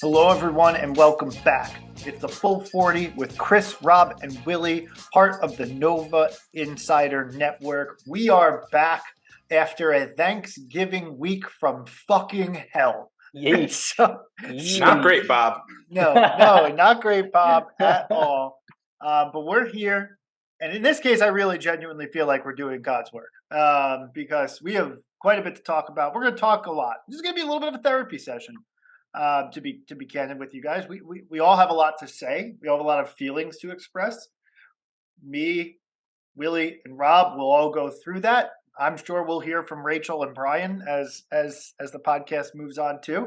Hello, everyone, and welcome back. It's the Full 40 with Chris, Rob, and Willie, part of the Nova Insider Network. We are back after a Thanksgiving week from fucking hell. Not great, Bob. No, not great, Bob, at all. But we're here, and in this case, I really genuinely feel like we're doing God's work because we have quite a bit to talk about. We're going to talk a lot. This is going to be a little bit of a therapy session. To be candid with you guys, we all have a lot to say. We all have a lot of feelings to express. Me, Willie, and Rob will all go through that. I'm sure we'll hear from Rachel and Brian as the podcast moves on too.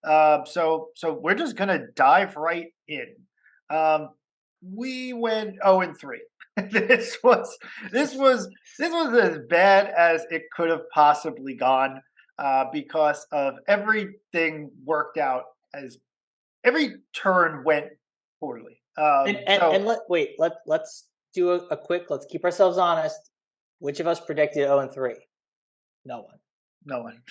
So we're just gonna dive right in. We went 0-3. This was as bad as it could have possibly gone. Because of everything worked out as every turn went poorly. Let's do a quick. Let's keep ourselves honest. Which of us predicted 0-3? No one.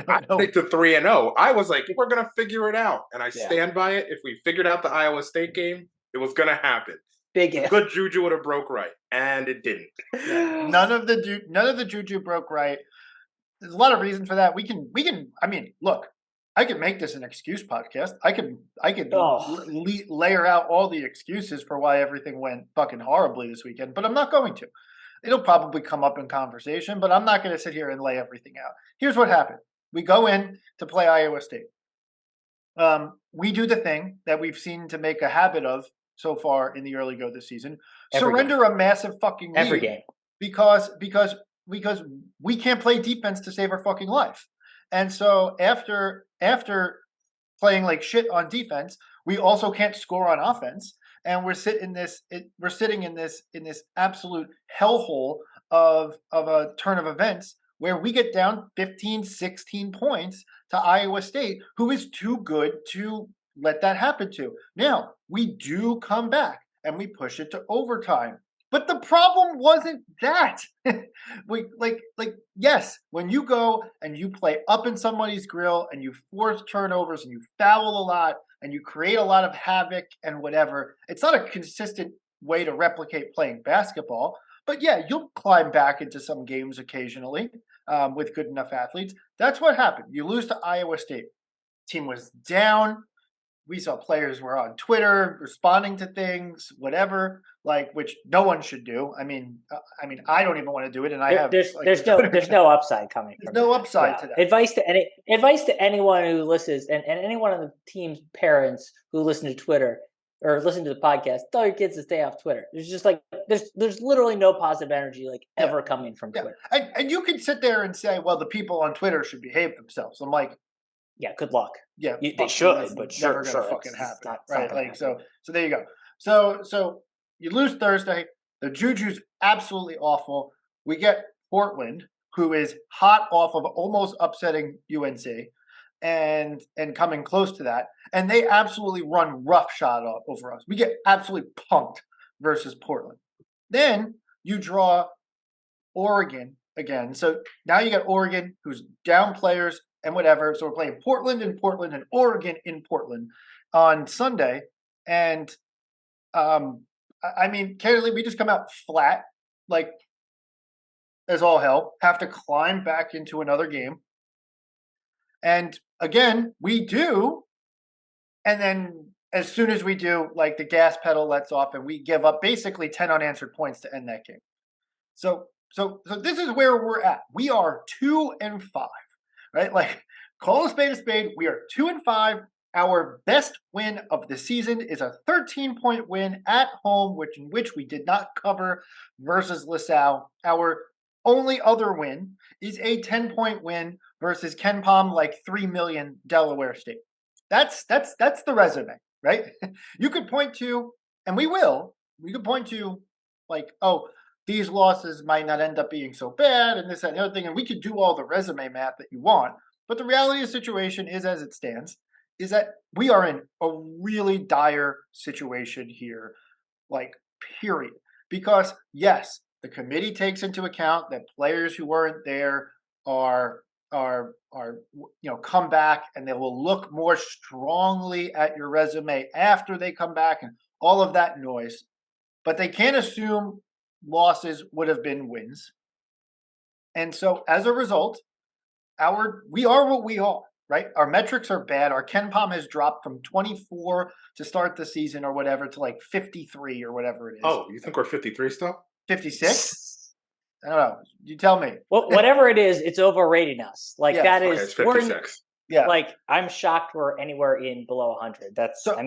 I predicted 3-0. I was like, we're gonna figure it out, and I stand by it. If we figured out the Iowa State game, it was gonna happen. Good juju would have broke right, and it didn't. None of the juju broke right. There's a lot of reasons for that. We can. I mean, look, I could make this an excuse podcast. I could layer out all the excuses for why everything went fucking horribly this weekend, but I'm not going to. It'll probably come up in conversation, but I'm not going to sit here and lay everything out. Here's what happened. We go in to play Iowa State. We do the thing that we've seen to make a habit of so far in the early go this season. Surrender a massive fucking lead every game. Because we can't play defense to save our fucking life. And so after playing like shit on defense, we also can't score on offense. And we're sitting in this absolute hellhole of a turn of events where we get down 15, 16 points to Iowa State, who is too good to let that happen to. Now, we do come back and we push it to overtime. But the problem wasn't that. Yes, when you go and you play up in somebody's grill and you force turnovers and you foul a lot and you create a lot of havoc and whatever, it's not a consistent way to replicate playing basketball. But yeah, you'll climb back into some games occasionally with good enough athletes. That's what happened. You lose to Iowa State. Team was down. We saw players were on Twitter responding to things, whatever, which no one should do. I mean, I don't even want to do it, and there's no upside coming. There's no upside to that. Advice to anyone who listens, and any one of the team's parents who listen to Twitter or listen to the podcast. Tell your kids to stay off Twitter. There's just there's literally no positive energy ever coming from Twitter. And you can sit there and say, well, the people on Twitter should behave themselves. I'm like, yeah, good luck. Yeah, they should, but never sure, gonna fucking happen, right? So there you go. So you lose Thursday. The juju's absolutely awful. We get Portland, who is hot off of almost upsetting UNC, and coming close to that, and they absolutely run roughshod over us. We get absolutely punked versus Portland. Then you draw Oregon again. So now you got Oregon, who's down players and whatever. So we're playing Portland and Oregon in Portland on Sunday. And I mean, candidly, we just come out flat, as all hell, have to climb back into another game. And again, we do. And then as soon as we do, the gas pedal lets off and we give up basically 10 unanswered points to end that game. So this is where we're at. We are 2-5. Right? Call a spade. We are 2-5. Our best win of the season is a 13-point win at home, in which we did not cover versus LaSalle. Our only other win is a 10-point win versus Ken Palm, 3 million Delaware State. That's the resume, right? You could point to, and we will. We could point to, these losses might not end up being so bad and this, that, and the other thing. And we could do all the resume math that you want. But the reality of the situation is, as it stands, is that we are in a really dire situation here, like, period. Because, yes, the committee takes into account that players who weren't there are come back, and they will look more strongly at your resume after they come back and all of that noise. But they can't assume losses would have been wins. And so as a result, we are what we are, right? Our metrics are bad. Our KenPom has dropped from 24 to start the season or whatever to like 53 or whatever it is. Oh, you think we're 53 still? 56? I don't know. You tell me. Well, whatever it is, it's overrating us. Like, that is, it's 56. Yeah. Like, I'm shocked we're anywhere in below 100.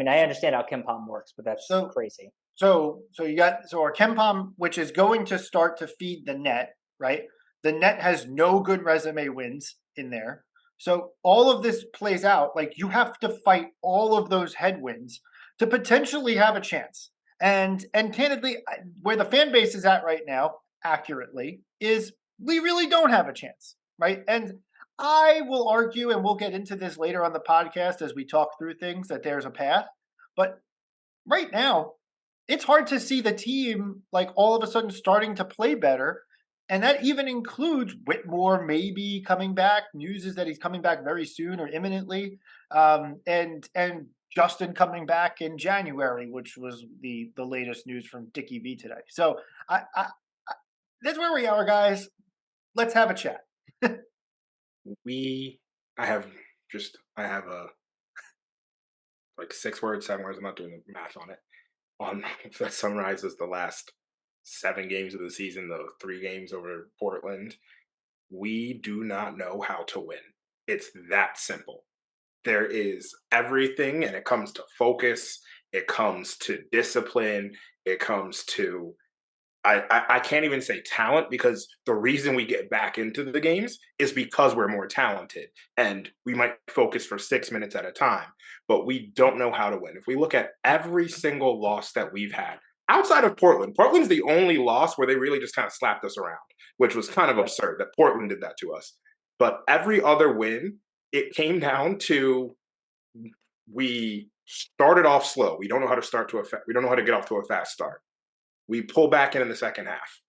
I understand how KenPom works, but that's crazy. So our KenPom, which is going to start to feed the net, right? The net has no good resume wins in there. So all of this plays out. Like, you have to fight all of those headwinds to potentially have a chance. And candidly, where the fan base is at right now, accurately, is we really don't have a chance, right? And I will argue, and we'll get into this later on the podcast as we talk through things, that there's a path. But right now, it's hard to see the team like all of a sudden starting to play better. And that even includes Whitmore maybe coming back. News is that he's coming back very soon or imminently. And Justin coming back in January, which was the latest news from Dickie V today. So I that's where we are, guys. Let's have a chat. I have a like 6 words, 7 words. I'm not doing the math on it. That summarizes the last 7 games of the season, the 3 games over Portland. We do not know how to win. It's that simple. There is everything, and it comes to focus. It comes to discipline. It comes to I can't even say talent, because the reason we get back into the games is because we're more talented, and we might focus for 6 minutes at a time, but we don't know how to win. If we look at every single loss that we've had outside of Portland's the only loss where they really just kind of slapped us around, which was kind of absurd that Portland did that to us. But every other win, it came down to we started off slow. We don't know how to we don't know how to get off to a fast start. We pull back in the second half.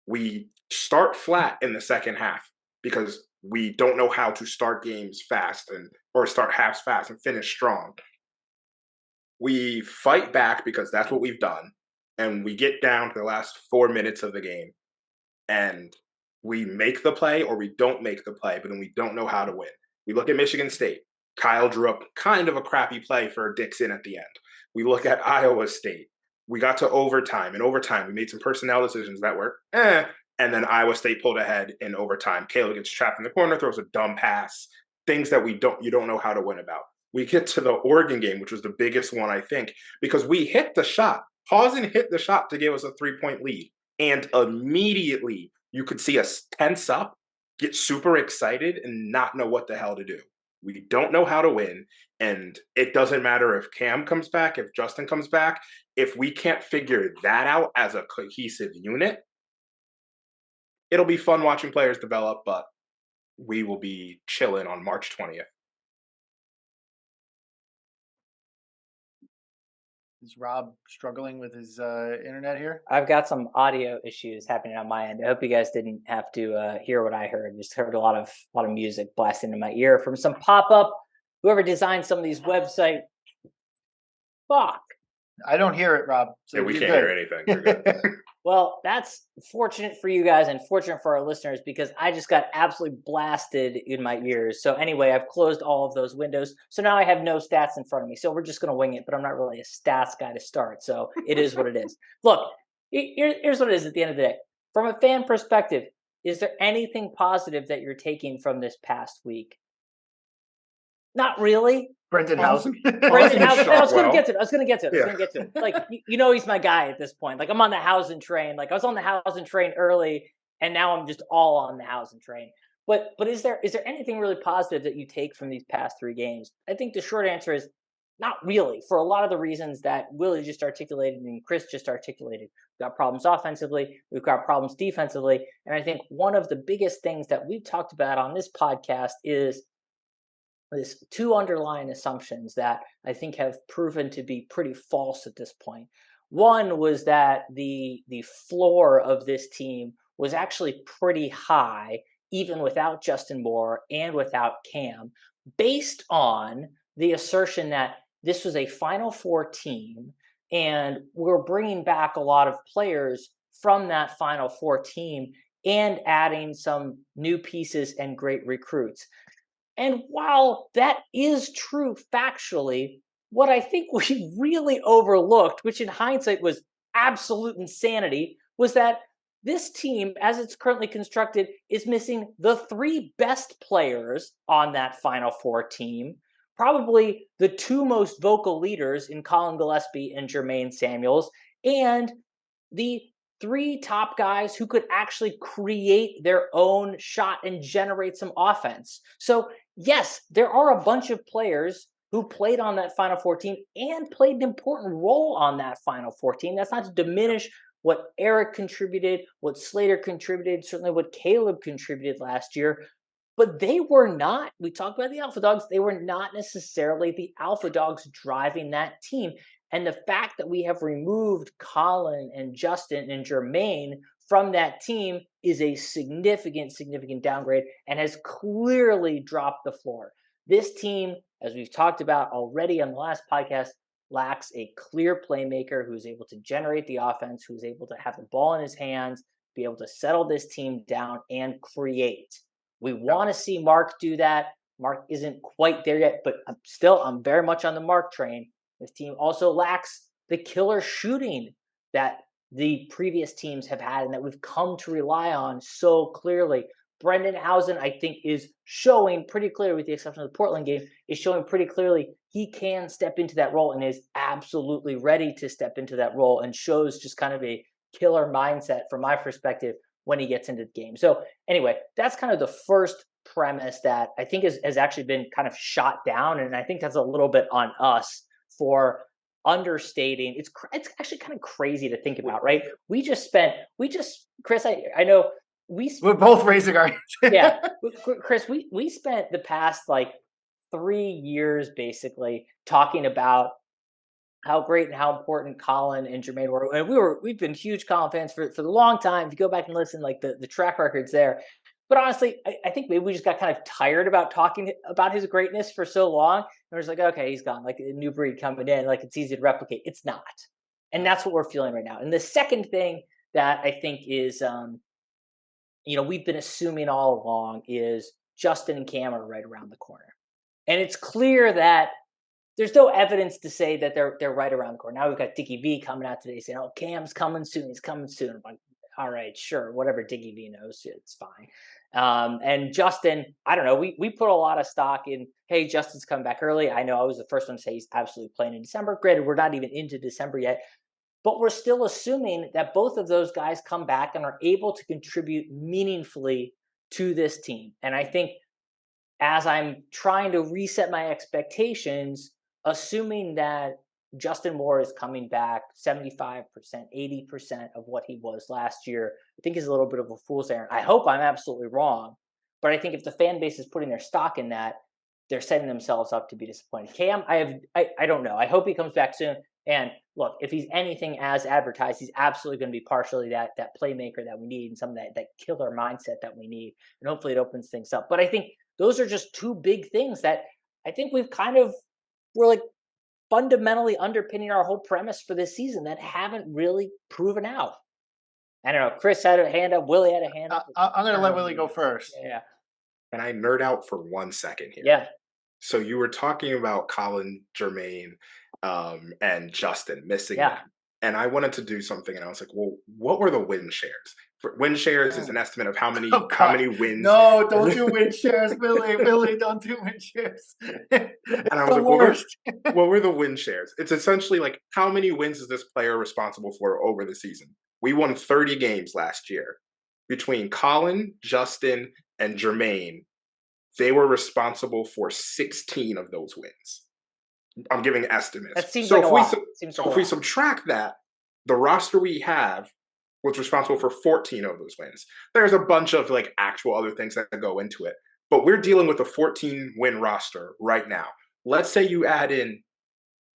We start flat in the second half because we don't know how to start games fast or start halves fast and finish strong. We fight back because that's what we've done. And we get down to the last 4 minutes of the game and we make the play or we don't make the play, but then we don't know how to win. We look at Michigan State. Kyle drew up kind of a crappy play for Dixon at the end. We look at Iowa State. We got to overtime. In overtime, we made some personnel decisions that were and then Iowa State pulled ahead in overtime. Caleb gets trapped in the corner, throws a dumb pass, things that you don't know how to win about. We get to the Oregon game, which was the biggest one, I think, because we hit the shot. Hausen hit the shot to give us a 3-point lead. And immediately you could see us tense up, get super excited, and not know what the hell to do. We don't know how to win. And it doesn't matter if Cam comes back, if Justin comes back. If we can't figure that out as a cohesive unit, it'll be fun watching players develop, but we will be chilling on March 20th. Is Rob struggling with his internet here? I've got some audio issues happening on my end. I hope you guys didn't have to hear what I heard. Just heard a lot of music blasting in my ear from some pop-up. Whoever designed some of these websites. Fuck. I don't hear it, Rob. So yeah, we can't hear anything. You're good. Well, that's fortunate for you guys and fortunate for our listeners, because I just got absolutely blasted in my ears. So anyway, I've closed all of those windows. So now I have no stats in front of me. So we're just going to wing it, but I'm not really a stats guy to start. So it is what it is. Look, here's what it is at the end of the day. From a fan perspective, is there anything positive that you're taking from this past week? Not really. Brendan Hausen. Brendan Hausen. I was going to get to it. Like, he's my guy at this point. Like, I'm on the Hausen train. Like, I was on the Hausen train early, and now I'm just all on the Hausen train. But is there anything really positive that you take from these past 3 games? I think the short answer is Not really, for a lot of the reasons that Willie just articulated and Chris just articulated. We've got problems offensively, we've got problems defensively. And I think one of the biggest things that we've talked about on this podcast is this two underlying assumptions that I think have proven to be pretty false at this point. One was that the floor of this team was actually pretty high, even without Justin Moore and without Cam, based on the assertion that this was a Final Four team, and we're bringing back a lot of players from that Final Four team and adding some new pieces and great recruits. And while that is true factually, what I think we really overlooked, which in hindsight was absolute insanity, was that this team, as it's currently constructed, is missing the three best players on that Final Four team, probably the two most vocal leaders in Colin Gillespie and Jermaine Samuels, and the three top guys who could actually create their own shot and generate some offense. So, yes, there are a bunch of players who played on that Final Four team and played an important role on that Final Four team. That's not to diminish what Eric contributed, what Slater contributed, certainly what Caleb contributed last year. But they were not, we talked about the Alpha Dogs, they were not necessarily the Alpha Dogs driving that team. And the fact that we have removed Colin and Justin and Jermaine from that team is a significant, significant downgrade and has clearly dropped the floor. This team, as we've talked about already on the last podcast, lacks a clear playmaker who's able to generate the offense, who's able to have the ball in his hands, be able to settle this team down and create. We want to see Mark do that. Mark isn't quite there yet, but I'm very much on the Mark train. This team also lacks the killer shooting that the previous teams have had and that we've come to rely on so clearly. Brendan Housen, I think, is showing pretty clearly, with the exception of the Portland game, is showing pretty clearly he can step into that role and is absolutely ready to step into that role and shows just kind of a killer mindset from my perspective when he gets into the game. So anyway, that's kind of the first premise that I think has actually been kind of shot down. And I think that's a little bit on us for understating. It's actually kind of crazy to think about, right? Chris, I know we're both raising our yeah, Chris, we spent the past like 3 years basically talking about how great and how important Colin and Jermaine were. And we've been huge Colin fans for the long time. If you go back and listen, like the track record's there. But honestly, I think maybe we just got kind of tired about talking about his greatness for so long. And we're just like, okay, he's gone. Like a new breed coming in. Like it's easy to replicate. It's not. And that's what we're feeling right now. And the second thing that I think is, we've been assuming all along is Justin and Cam are right around the corner. And it's clear that there's no evidence to say that they're right around the corner. Now we've got Dickie V coming out today saying, "Oh, Cam's coming soon. He's coming soon." I'm like, all right, sure, whatever Dickie V knows, it's fine. And Justin, I don't know. We put a lot of stock in, hey, Justin's coming back early. I know I was the first one to say he's absolutely playing in December. Granted, we're not even into December yet, but we're still assuming that both of those guys come back and are able to contribute meaningfully to this team. And I think as I'm trying to reset my expectations, assuming that Justin Moore is coming back 75%, 80% of what he was last year, I think is a little bit of a fool's errand. I hope I'm absolutely wrong, but I think if the fan base is putting their stock in that, they're setting themselves up to be disappointed. Cam, I don't know. I hope he comes back soon. And look, if he's anything as advertised, he's absolutely going to be partially that playmaker that we need and some of that killer mindset that we need. And hopefully it opens things up. But I think those are just two big things that I think we're like fundamentally underpinning our whole premise for this season that haven't really proven out. I don't know. Chris had a hand up. Willie had a hand up. I'm going to let Willie go first. Yeah. Can I nerd out for 1 second here? Yeah. So you were talking about Colin, Jermaine, and Justin missing Yeah. them. And I wanted to do something, and I was like, well, what were the win shares? Win shares is an estimate of how many wins. No, don't do win shares, Willie. Willie, don't do win shares. And I was like, what were the win shares? It's essentially like, how many wins is this player responsible for over the season? We won 30 games last year. Between Colin, Justin, and Jermaine, they were responsible for 16 of those wins. I'm giving estimates. That seems So like if a we lot. sub- Seems so like a if we lot. subtract that, the roster we have was responsible for 14 of those wins. There's a bunch of like actual other things that go into it, but we're dealing with a 14 win roster right now. Let's say you add in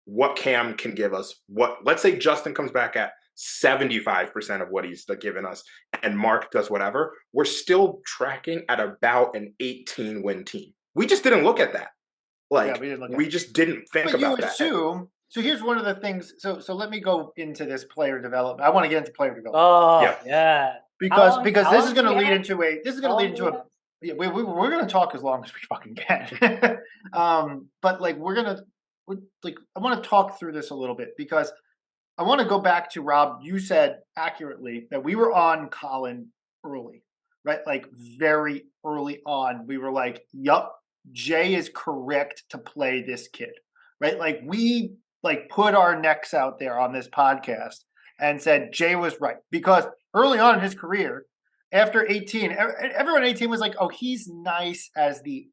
what Cam can give us. Let's say Justin comes back at 75% of what he's given us, and Mark does whatever. We're still tracking at about an 18 win team. We just didn't look at that. Like, we didn't look at we it. just didn't think But you about that. assume. So here's one of the things. So let me go into this player development. I want to get into player development. Oh Yeah. yeah. because how this is long going do to we lead have? into a How long do we have? yeah, we're going to talk as long as we fucking can. But like I want to talk through this a little bit because I want to go back to Rob. You said accurately that we were on Colin early, right? Like very early on, we were like, "Yup, Jay is correct to play this kid," right? Like we like put our necks out there on this podcast and said Jay was right because early on in his career, after 18, everyone at 18 was like, "Oh, he's nice as the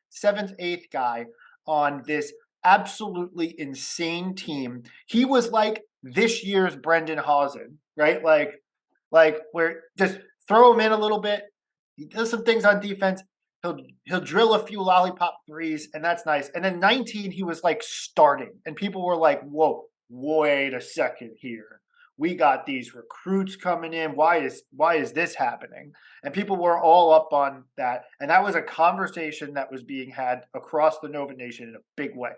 seventh, eighth guy on this." Absolutely insane team. He was like this year's Brendan Hausen, right? Like where just throw him in a little bit. He does some things on defense. He'll drill a few lollipop threes, and that's nice. And then 19, he was like starting, and people were like, "Whoa, wait a second here. We got these recruits coming in. Why is this happening?" And people were all up on that, and that was a conversation that was being had across the Nova Nation in a big way.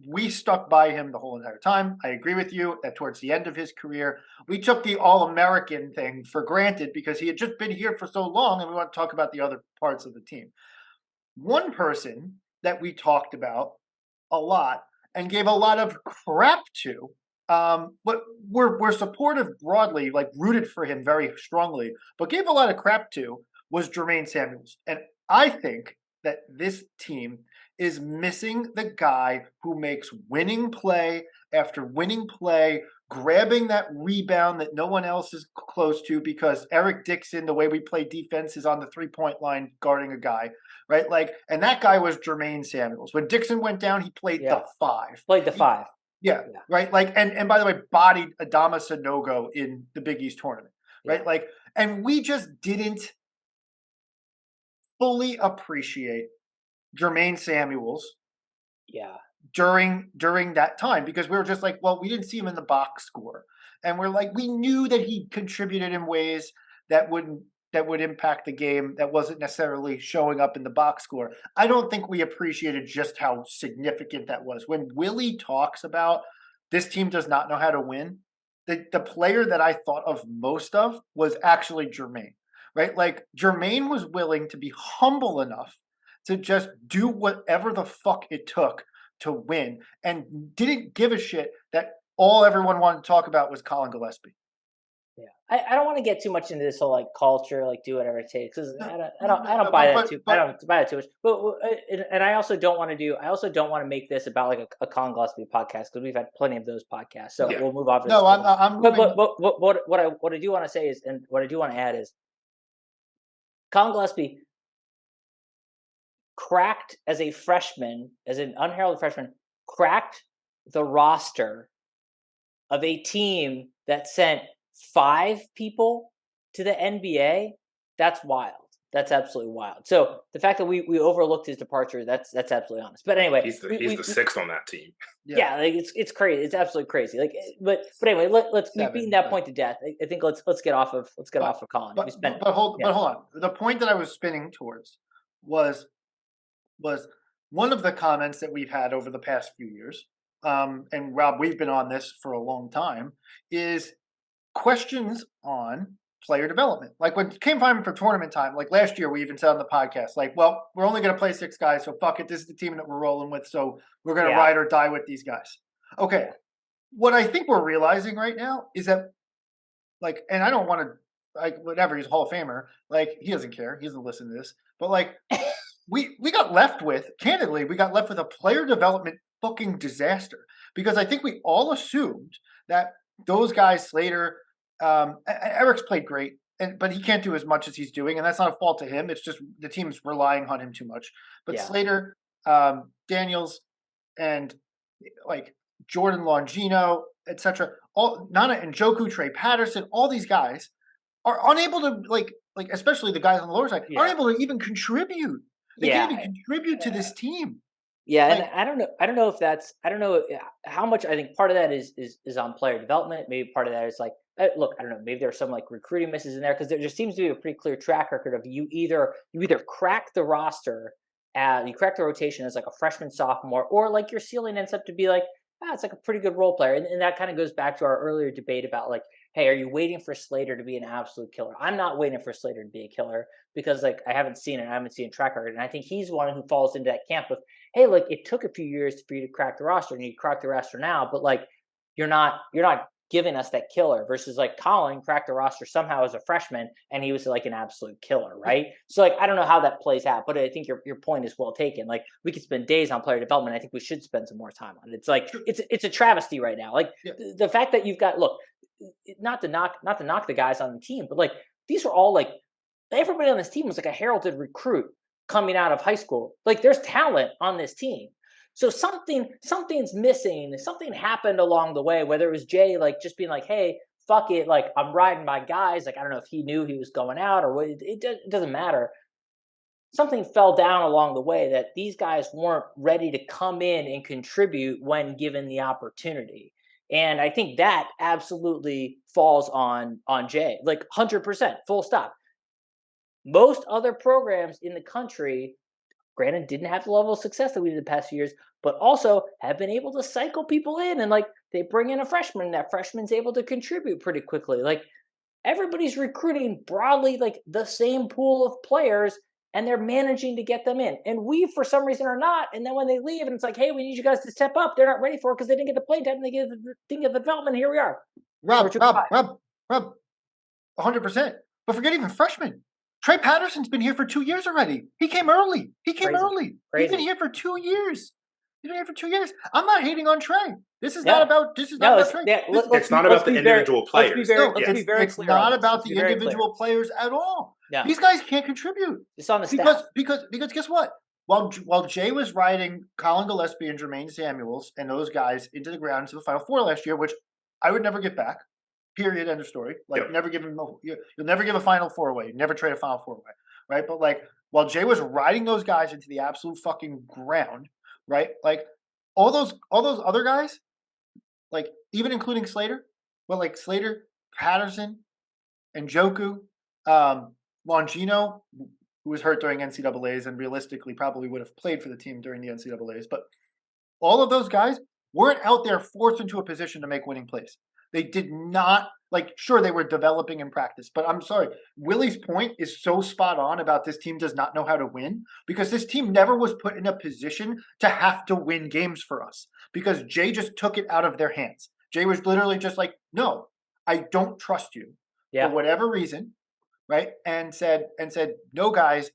We stuck by him the whole entire time. I agree with you that towards the end of his career, we took the All-American thing for granted because he had just been here for so long, and we want to talk about the other parts of the team. One person that we talked about a lot and gave a lot of crap to, but we're supportive broadly, like rooted for him very strongly, but gave a lot of crap to was Jermaine Samuels. And I think that this team is missing the guy who makes winning play after winning play, grabbing that rebound that no one else is close to because Eric Dixon, the way we play defense, is on the 3-point line guarding a guy, right? Like, and that guy was Jermaine Samuels. When Dixon went down, he played the 5. Played the 5. Yeah, right. Like, and by the way, bodied Adama Sanogo in the Big East tournament, right? Yeah. Like, and we just didn't fully appreciate Jermaine Samuels during that time because we were just like, well, we didn't see him in the box score. And we're like, we knew that he contributed in ways that would impact the game that wasn't necessarily showing up in the box score. I don't think we appreciated just how significant that was. When Willie talks about this team does not know how to win, the player that I thought of most of was actually Jermaine, right? Like Jermaine was willing to be humble enough to just do whatever the fuck it took to win and didn't give a shit that all everyone wanted to talk about was Colin Gillespie. Yeah, I don't want to get too much into this whole like culture, like do whatever it takes. Cause I don't buy that too. I don't buy that too much. But and I also don't want to make this about like a Colin Gillespie podcast because we've had plenty of those podcasts. So we'll move on. No, I'm. But what I do want to say is, and what I do want to add is, Colin Gillespie cracked as a freshman, as an unheralded freshman, cracked the roster of a team that sent 5 people to the NBA. That's wild. That's absolutely wild. So the fact that we overlooked his departure, that's absolutely honest. But anyway, he's the sixth on that team. Yeah, like it's crazy. It's absolutely crazy. Like, but anyway, let's we've beaten that point to death. I think let's get off of Colin. But hold on. The point that I was spinning towards was one of the comments that we've had over the past few years, and Rob, we've been on this for a long time, is questions on player development. Like when it came time for tournament time, like last year, we even said on the podcast, like, well, we're only going to play 6 guys, so fuck it. This is the team that we're rolling with, so we're going to ride or die with these guys. Okay. What I think we're realizing right now is that, like, and I don't want to, like, whatever, he's a Hall of Famer, like, he doesn't care. He doesn't listen to this. But, like, we got left with, candidly, a player development fucking disaster. Because I think we all assumed that those guys, Slater, Eric's played great, but he can't do as much as he's doing, and that's not a fault to him. It's just the team's relying on him too much. But Slater, Daniels, and like Jordan Longino, etc. All Nana and Joku, Trey Patterson, all these guys are unable to like especially the guys on the lower side aren't able to even contribute. They can't even contribute to this team. Yeah, and I don't know. I don't know if that's. I don't know how much. I think part of that is on player development. Maybe part of that is like, look, I don't know. Maybe there's some like recruiting misses in there because there just seems to be a pretty clear track record of you either crack the roster, you crack the rotation as like a freshman, sophomore, or like your ceiling ends up to be like, it's like a pretty good role player, and that kind of goes back to our earlier debate about like, hey, are you waiting for Slater to be an absolute killer? I'm not waiting for Slater to be a killer because like I haven't seen it. I haven't seen a track record, and I think he's one who falls into that camp of, hey, look, it took a few years for you to crack the roster, and you crack the roster now, but like you're not giving us that killer versus like Colin cracked the roster somehow as a freshman and he was like an absolute killer, right? So like I don't know how that plays out, but I think your point is well taken. Like we could spend days on player development. I think we should spend some more time on it. It's like it's a travesty right now. Like the fact that you've got not to knock the guys on the team, but like these are all like everybody on this team was like a heralded recruit coming out of high school. Like there's talent on this team. So something's missing. Something happened along the way, whether it was Jay like just being like, hey, fuck it, like I'm riding my guys. Like I don't know if he knew he was going out or what. It doesn't matter. Something fell down along the way that these guys weren't ready to come in and contribute when given the opportunity. And I think that absolutely falls on Jay, like 100%, full stop. Most other programs in the country, granted, didn't have the level of success that we did the past few years, but also have been able to cycle people in and like they bring in a freshman and that freshman's able to contribute pretty quickly. Like everybody's recruiting broadly like the same pool of players and they're managing to get them in. And we, for some reason, are not. And then when they leave and it's like, hey, we need you guys to step up, they're not ready for it because they didn't get the play time and they didn't get the development. Here we are. Rob, 100%. But forget even freshmen. Trey Patterson's been here for 2 years already. He came early. He's been here for 2 years. I'm not hating on Trey. This is not about Trey. It's not about the individual players. It's not about the individual players at all. Yeah. These guys can't contribute. It's on the staff. Because guess what? While Jay was riding Colin Gillespie and Jermaine Samuels and those guys into the ground to the Final Four last year, which I would never get back. Period. End of story. Like never give him. You'll never give a Final Four away. You never trade a Final Four away, right? But like while Jay was riding those guys into the absolute fucking ground, right? Like all those other guys, like even including Slater, well, like Slater, Patterson, and Joku, Longino, who was hurt during NCAAs and realistically probably would have played for the team during the NCAAs, but all of those guys weren't out there forced into a position to make winning plays. They did not, sure, they were developing in practice, but I'm sorry. Willie's point is so spot on about this team does not know how to win because this team never was put in a position to have to win games for us because Jay just took it out of their hands. Jay was literally just like, no, I don't trust you for whatever reason, right? And said, no, guys,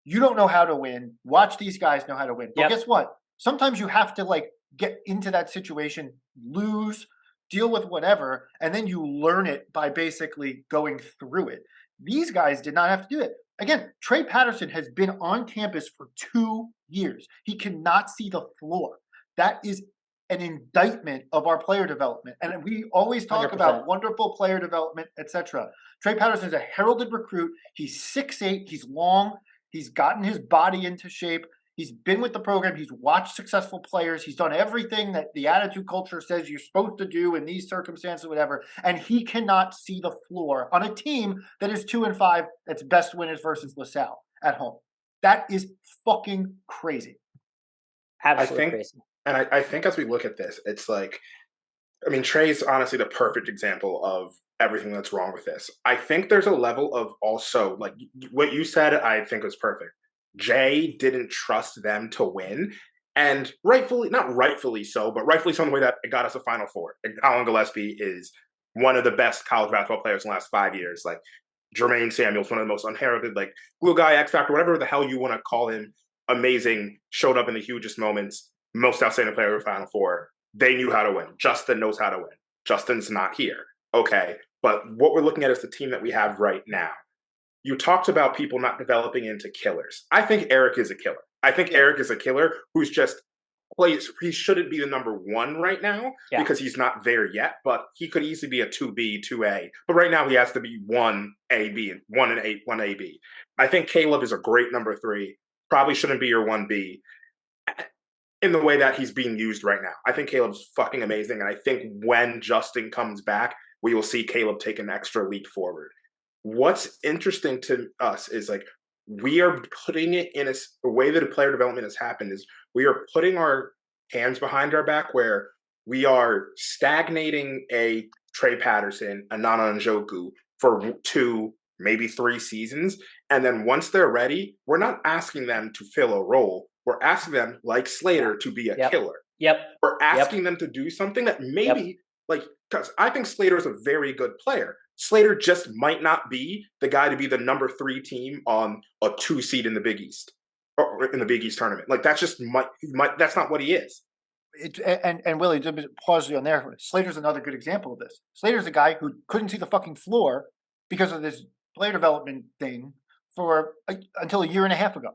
you don't know how to win. Watch these guys know how to win. But guess what? Sometimes you have to get into that situation, lose, deal with whatever, and then you learn it by basically going through it. These guys did not have to do it. Again, Trey Patterson has been on campus for 2 years. He cannot see the floor. That is an indictment of our player development. And we always talk 100%. about wonderful player development, etc. Trey Patterson is a heralded recruit. He's 6'8", he's long, he's gotten his body into shape. He's been with the program. He's watched successful players. He's done everything that the attitude culture says you're supposed to do in these circumstances, whatever. And he cannot see the floor on a team that is 2-5. That's best winners versus LaSalle at home. That is fucking crazy. Absolutely crazy. And I think as we look at this, it's like, I mean, Trey's honestly the perfect example of everything that's wrong with this. I think there's a level of also, like what you said, I think was perfect. Jay didn't trust them to win, and not rightfully so, but rightfully so in the way that it got us a Final Four. And Colin Gillespie is one of the best college basketball players in the last 5 years. Like Jermaine Samuels, one of the most unheralded, like glue guy, X Factor, whatever the hell you want to call him, amazing, showed up in the hugest moments, most outstanding player of the Final Four. They knew how to win. Justin knows how to win. Justin's not here. Okay. But what we're looking at is the team that we have right now. You talked about people not developing into killers. I think Eric is a killer. I think Eric is a killer who's just he shouldn't be the number one right now because he's not there yet, but he could easily be a 2B, 2A. But right now he has to be 1AB, 1AB. I think Caleb is a great number 3. Probably shouldn't be your 1B in the way that he's being used right now. I think Caleb's fucking amazing. And I think when Justin comes back, we will see Caleb take an extra leap forward. What's interesting to us is like, we are putting it in the way that a player development has happened is we are putting our hands behind our back where we are stagnating a Trey Patterson, a Nana Njoku for 2, maybe 3 seasons. And then once they're ready, we're not asking them to fill a role. We're asking them, like Slater, to be a killer. We're asking them to do something that maybe, because I think Slater is a very good player. Slater just might not be the guy to be the number 3 team on a 2 seed in the Big East or in the Big East tournament. Like that's just that's not what he is. And Willie, to pause you on there. Slater's another good example of this. Slater's a guy who couldn't see the fucking floor because of this player development thing until a year and a half ago.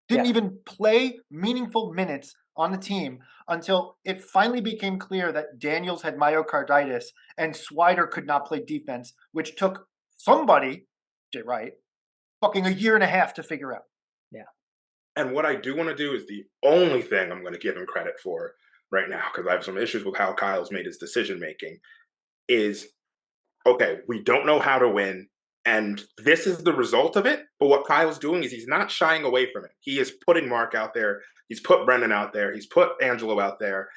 Didn't even play meaningful minutes on the team until it finally became clear that Daniels had myocarditis and Swider could not play defense, which took somebody, Jay Wright, fucking a year and a half to figure out. Yeah. And what I do want to do is the only thing I'm going to give him credit for right now, because I have some issues with how Kyle's made his decision making, is, okay, we don't know how to win. And this is the result of it. But what Kyle's doing is he's not shying away from it. He is putting Mark out there. He's put Brendan out there. He's put Angelo out there.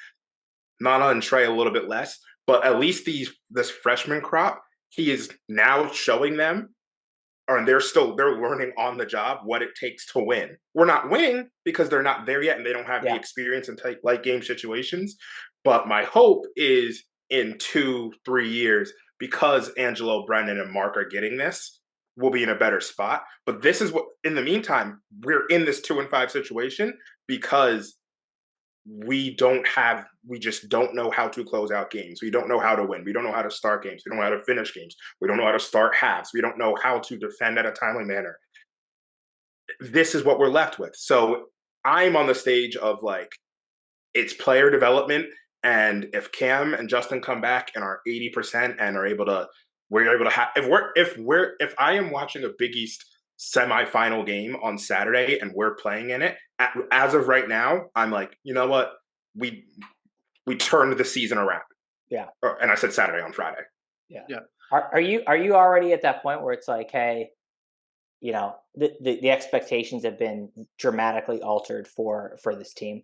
Nana and Trey a little bit less. But at least this freshman crop, he is now showing them, and they're learning on the job what it takes to win. We're not winning because they're not there yet and they don't have the experience in tight game situations. But my hope is in 2-3 years, because Angelo, Brendan, and Mark are getting this, we'll be in a better spot. But this is what, in the meantime, we're in this 2-5 situation because we just don't know how to close out games. We don't know how to win. We don't know how to start games. We don't know how to finish games. We don't know how to start halves. We don't know how to defend at a timely manner. This is what we're left with. So I'm on the stage of like, it's player development. And if Cam and Justin come back and are 80% and we're able to have, if I am watching a Big East semifinal game on Saturday and we're playing in it, as of right now, I'm like, you know what? We turned the season around. Yeah. And I said Saturday on Friday. Yeah. Are you already at that point where it's like, hey, you know, the expectations have been dramatically altered for this team?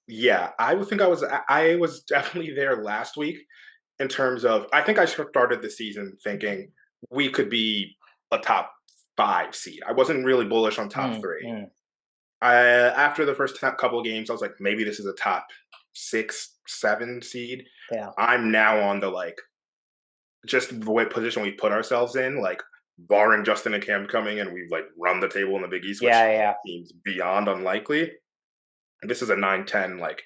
Yeah, I would think I was definitely there last week in terms of, I think I started the season thinking we could be a top 5 seed. I wasn't really bullish on top 3. After the first couple of games, I was like, maybe this is a top 6, 7 seed. Yeah. I'm now on the like, just the way position we put ourselves in, like barring Justin and Cam coming and we've like run the table in the Big East, which seems beyond unlikely. This is a 9-10, like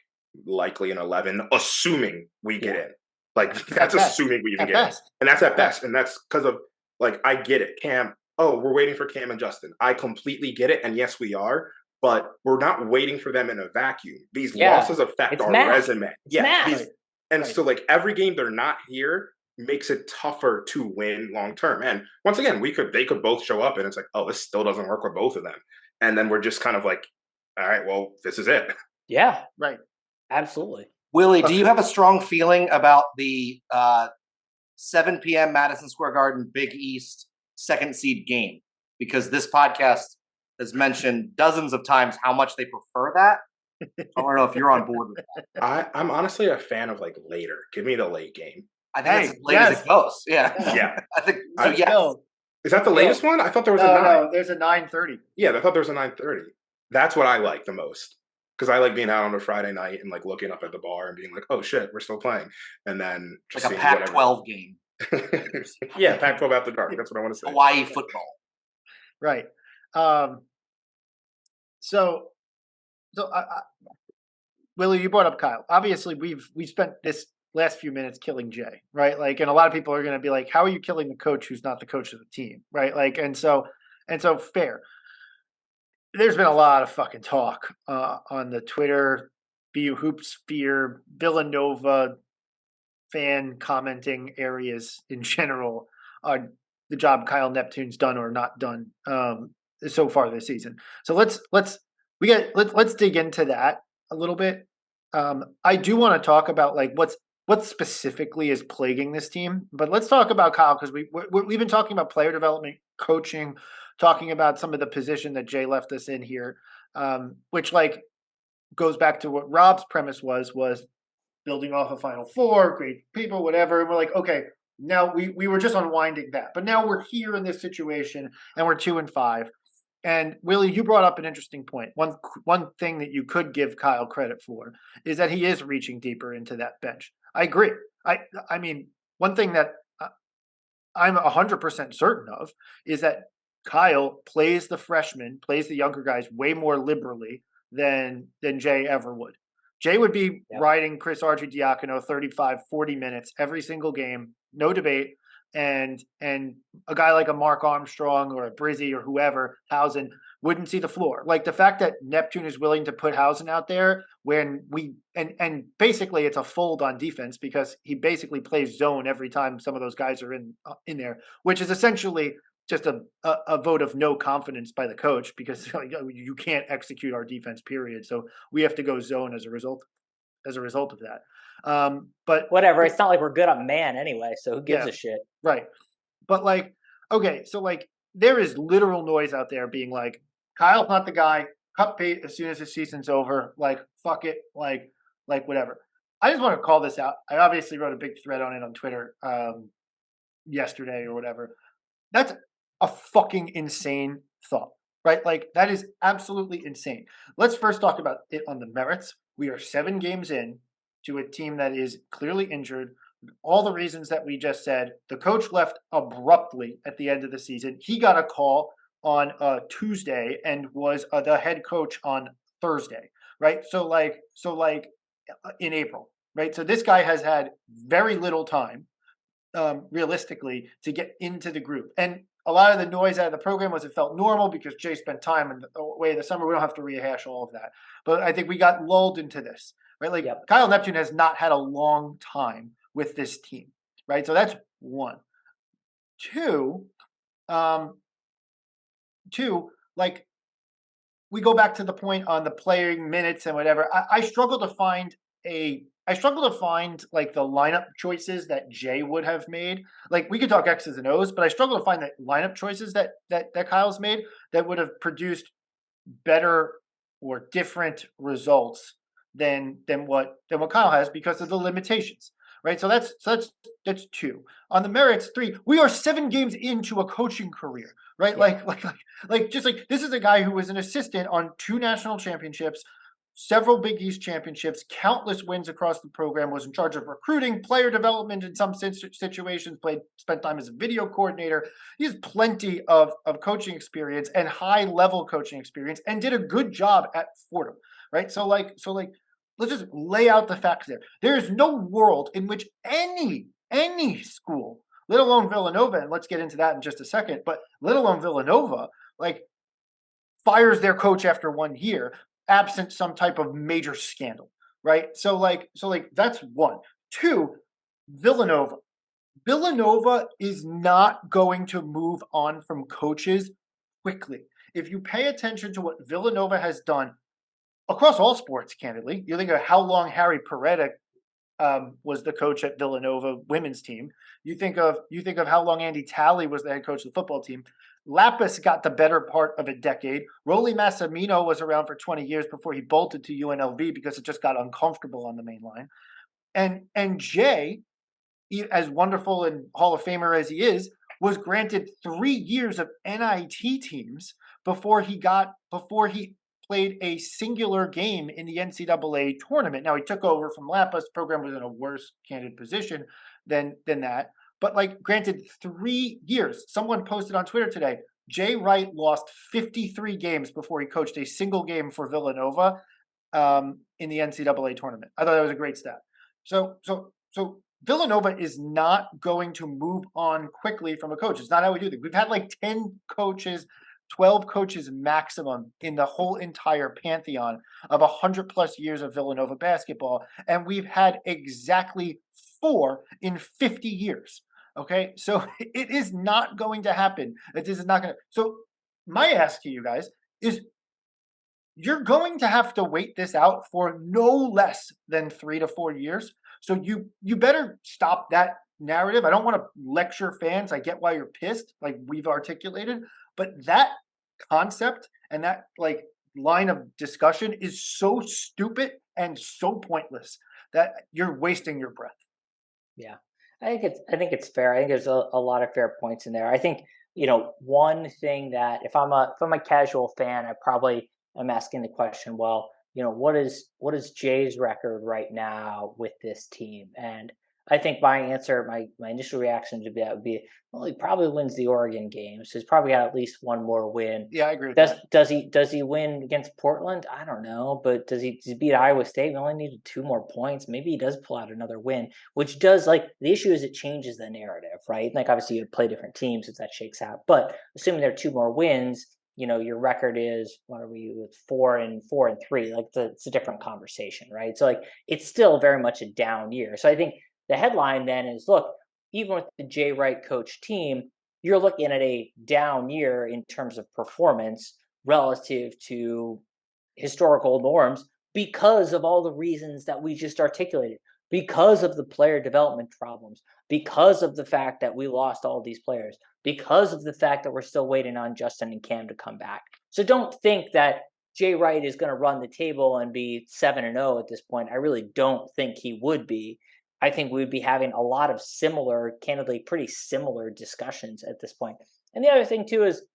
likely an 11, assuming we get in. Like that's assuming we even get in. And that's at best. And that's because of like, I get it. Cam, we're waiting for Cam and Justin. I completely get it. And yes, we are, but we're not waiting for them in a vacuum. These losses affect our resume. So like every game they're not here makes it tougher to win long term. And once again, they could both show up and it's like, oh, this still doesn't work with both of them. And then we're just kind of like, all right, well, this is it. Yeah. Right. Absolutely. Willie, do you have a strong feeling about the 7 p.m. Madison Square Garden Big East 2nd seed game? Because this podcast has mentioned dozens of times how much they prefer that. I don't know if you're on board with that. I'm honestly a fan of like later. Give me the late game. I think it's as late as it goes. Yeah. I think so. Yeah. Is that the latest one? I thought there was a 9. No, there's a 9:30. Yeah, I thought there was a 9:30. That's what I like the most. Because I like being out on a Friday night and like looking up at the bar and being like, oh shit, we're still playing. And then just like a Pac-12 game. Yeah, Pac-12 after dark. That's what I want to say. Hawaii football. Right. So Willie, you brought up Kyle. Obviously, we've spent this last few minutes killing Jay, right? Like, and a lot of people are going to be like, how are you killing the coach who's not the coach of the team, right? Like, and so fair. There's been a lot of fucking talk on the Twitter BU Hoop Sphere, Villanova fan commenting areas in general on the job Kyle Neptune's done or not done so far this season. So let's dig into that a little bit. I do want to talk about like what specifically is plaguing this team, but let's talk about Kyle because we've been talking about player development, coaching, talking about some of the position that Jay left us in here, which like goes back to what Rob's premise was building off a Final Four, great people, whatever. And we're like, okay, now we were just unwinding that, but now we're here in this situation and we're 2-5. And Willie, you brought up an interesting point. One thing that you could give Kyle credit for is that he is reaching deeper into that bench. I agree. I mean, one thing that I'm 100% certain of is that Kyle plays the freshmen, plays the younger guys way more liberally than Jay ever would. Jay would be riding Chris Archidiakono 35, 40 minutes every single game, no debate. And a guy like a Mark Armstrong or a Brizzy or whoever, Housen, wouldn't see the floor. Like the fact that Neptune is willing to put Housen out there when and basically it's a fold on defense because he basically plays zone every time some of those guys are in there, which is essentially just a vote of no confidence by the coach because you can't execute our defense, period. So we have to go zone as a result of that. But whatever, it's not like we're good on man anyway, so who gives a shit? Right. But like, okay, so like there is literal noise out there being like, Kyle's not the guy, cut bait as soon as the season's over, like fuck it, like whatever. I just want to call this out. I obviously wrote a big thread on it on Twitter yesterday or whatever. That's a fucking insane thought, right? Like that is absolutely insane. Let's first talk about it on the merits. We are 7 games in to a team that is clearly injured. All the reasons that we just said. The coach left abruptly at the end of the season. He got a call on Tuesday and was the head coach on Thursday, right? So like in April, right? So this guy has had very little time, realistically, to get into the group. And a lot of the noise out of the program was it felt normal because Jay spent time in the way of the summer. We don't have to rehash all of that. But I think we got lulled into this, right? Like Kyle Neptune has not had a long time with this team, right? So that's one. Two, like we go back to the point on the playing minutes and whatever. I struggle to find like the lineup choices that Jay would have made. Like we could talk X's and O's, but I struggle to find the lineup choices that Kyle's made that would have produced better or different results than what Kyle has because of the limitations. Right. So that's 2. On the merits, 3, we are 7 games into a coaching career, right? Yeah. Like just like this is a guy who was an assistant on 2 national championships, several Big East championships, countless wins across the program, was in charge of recruiting, player development in some situations, spent time as a video coordinator. He has plenty of coaching experience and high level coaching experience and did a good job at Fordham, right? So let's just lay out the facts there. There is no world in which any school, let alone Villanova, and let's get into that in just a second, but let alone Villanova, like fires their coach after 1 year, absent some type of major scandal, right? So that's 1. 2, Villanova. Villanova is not going to move on from coaches quickly. If you pay attention to what Villanova has done across all sports, candidly, you think of how long Harry Peretta was the coach at Villanova women's team. You think of how long Andy Talley was the head coach of the football team. Lapis got the better part of a decade. Rolly Massimino was around for 20 years before he bolted to UNLV because it just got uncomfortable on the main line. And Jay, as wonderful and Hall of Famer as he is, was granted 3 years of NIT teams before he played a singular game in the NCAA tournament. Now he took over from Lapis. The program was in a worse candid position than that. But like granted 3 years. Someone posted on Twitter today, Jay Wright lost 53 games before he coached a single game for Villanova in the NCAA tournament. I thought that was a great stat. So Villanova is not going to move on quickly from a coach. It's not how we do things. We've had like 10 coaches 12 coaches maximum in the whole entire pantheon of 100+ years of Villanova basketball, and we've had exactly 4 in 50 years. Okay, so it is not going to happen. This is not going to. So my ask to you guys is, you're going to have to wait this out for no less than 3 to 4 years. So you better stop that narrative. I don't want to lecture fans. I get why you're pissed, like we've articulated, but that concept and that like line of discussion is so stupid and so pointless that you're wasting your breath. Yeah, I think it's fair. I think there's a lot of fair points in there. I think, one thing that if I'm a casual fan, I probably am asking the question, well, what is Jay's record right now with this team? And I think my answer, my initial reaction to that would be, well, he probably wins the Oregon game, so he's probably got at least one more win. Yeah, I agree with that. Does he win against Portland? I don't know, but does he beat Iowa State? We only needed 2 more points. Maybe he does pull out another win, which does, like, the issue is it changes the narrative, right? Like, obviously you play different teams if that shakes out, but assuming there are 2 more wins, your record is, what are we, with 4 and 3? Like, it's a different conversation, right? So, like, it's still very much a down year. So I think the headline then is, look, even with the Jay Wright coach team, you're looking at a down year in terms of performance relative to historical norms because of all the reasons that we just articulated, because of the player development problems, because of the fact that we lost all these players, because of the fact that we're still waiting on Justin and Cam to come back. So don't think that Jay Wright is going to run the table and be 7-0 at this point. I really don't think he would be. I think we would be having a lot of similar, candidly, pretty similar discussions at this point. And the other thing, too, is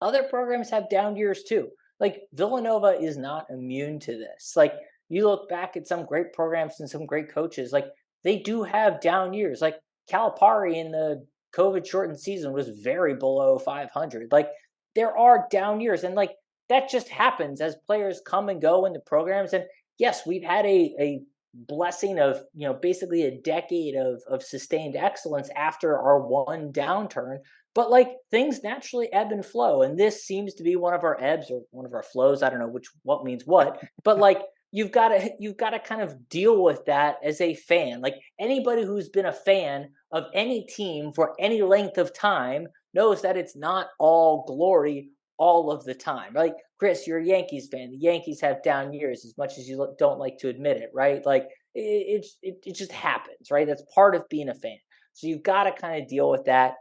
other programs have down years, too. Like, Villanova is not immune to this. Like, you look back at some great programs and some great coaches, like, they do have down years. Like, Calipari in the COVID-shortened season was very below 500. Like, there are down years. And, like, that just happens as players come and go in the programs. And, yes, we've had a blessing of basically a decade of sustained excellence after our one downturn, but like things naturally ebb and flow, and this seems to be one of our ebbs or one of our flows. I don't know what means what, but like you've got to kind of deal with that as a fan. Like, anybody who's been a fan of any team for any length of time knows that it's not all glory all of the time. Like, Chris, you're a Yankees fan. The Yankees have down years, as much as you don't like to admit it, right? Like, it just happens, right? That's part of being a fan. So you've got to kind of deal with that.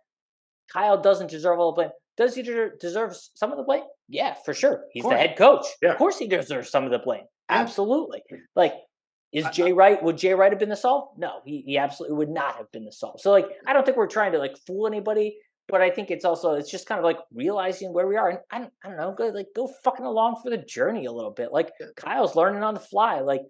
Kyle doesn't deserve all the blame. Does he deserve some of the blame? Yeah, for sure. He's the head coach. Yeah. Of course he deserves some of the blame. Absolutely. Like, would Jay Wright have been the solve? No, he absolutely would not have been the solve. So, like, I don't think we're trying to, like, fool anybody. But I think it's just kind of like realizing where we are. And I don't know, go fucking along for the journey a little bit. Like, Kyle's learning on the fly. Like,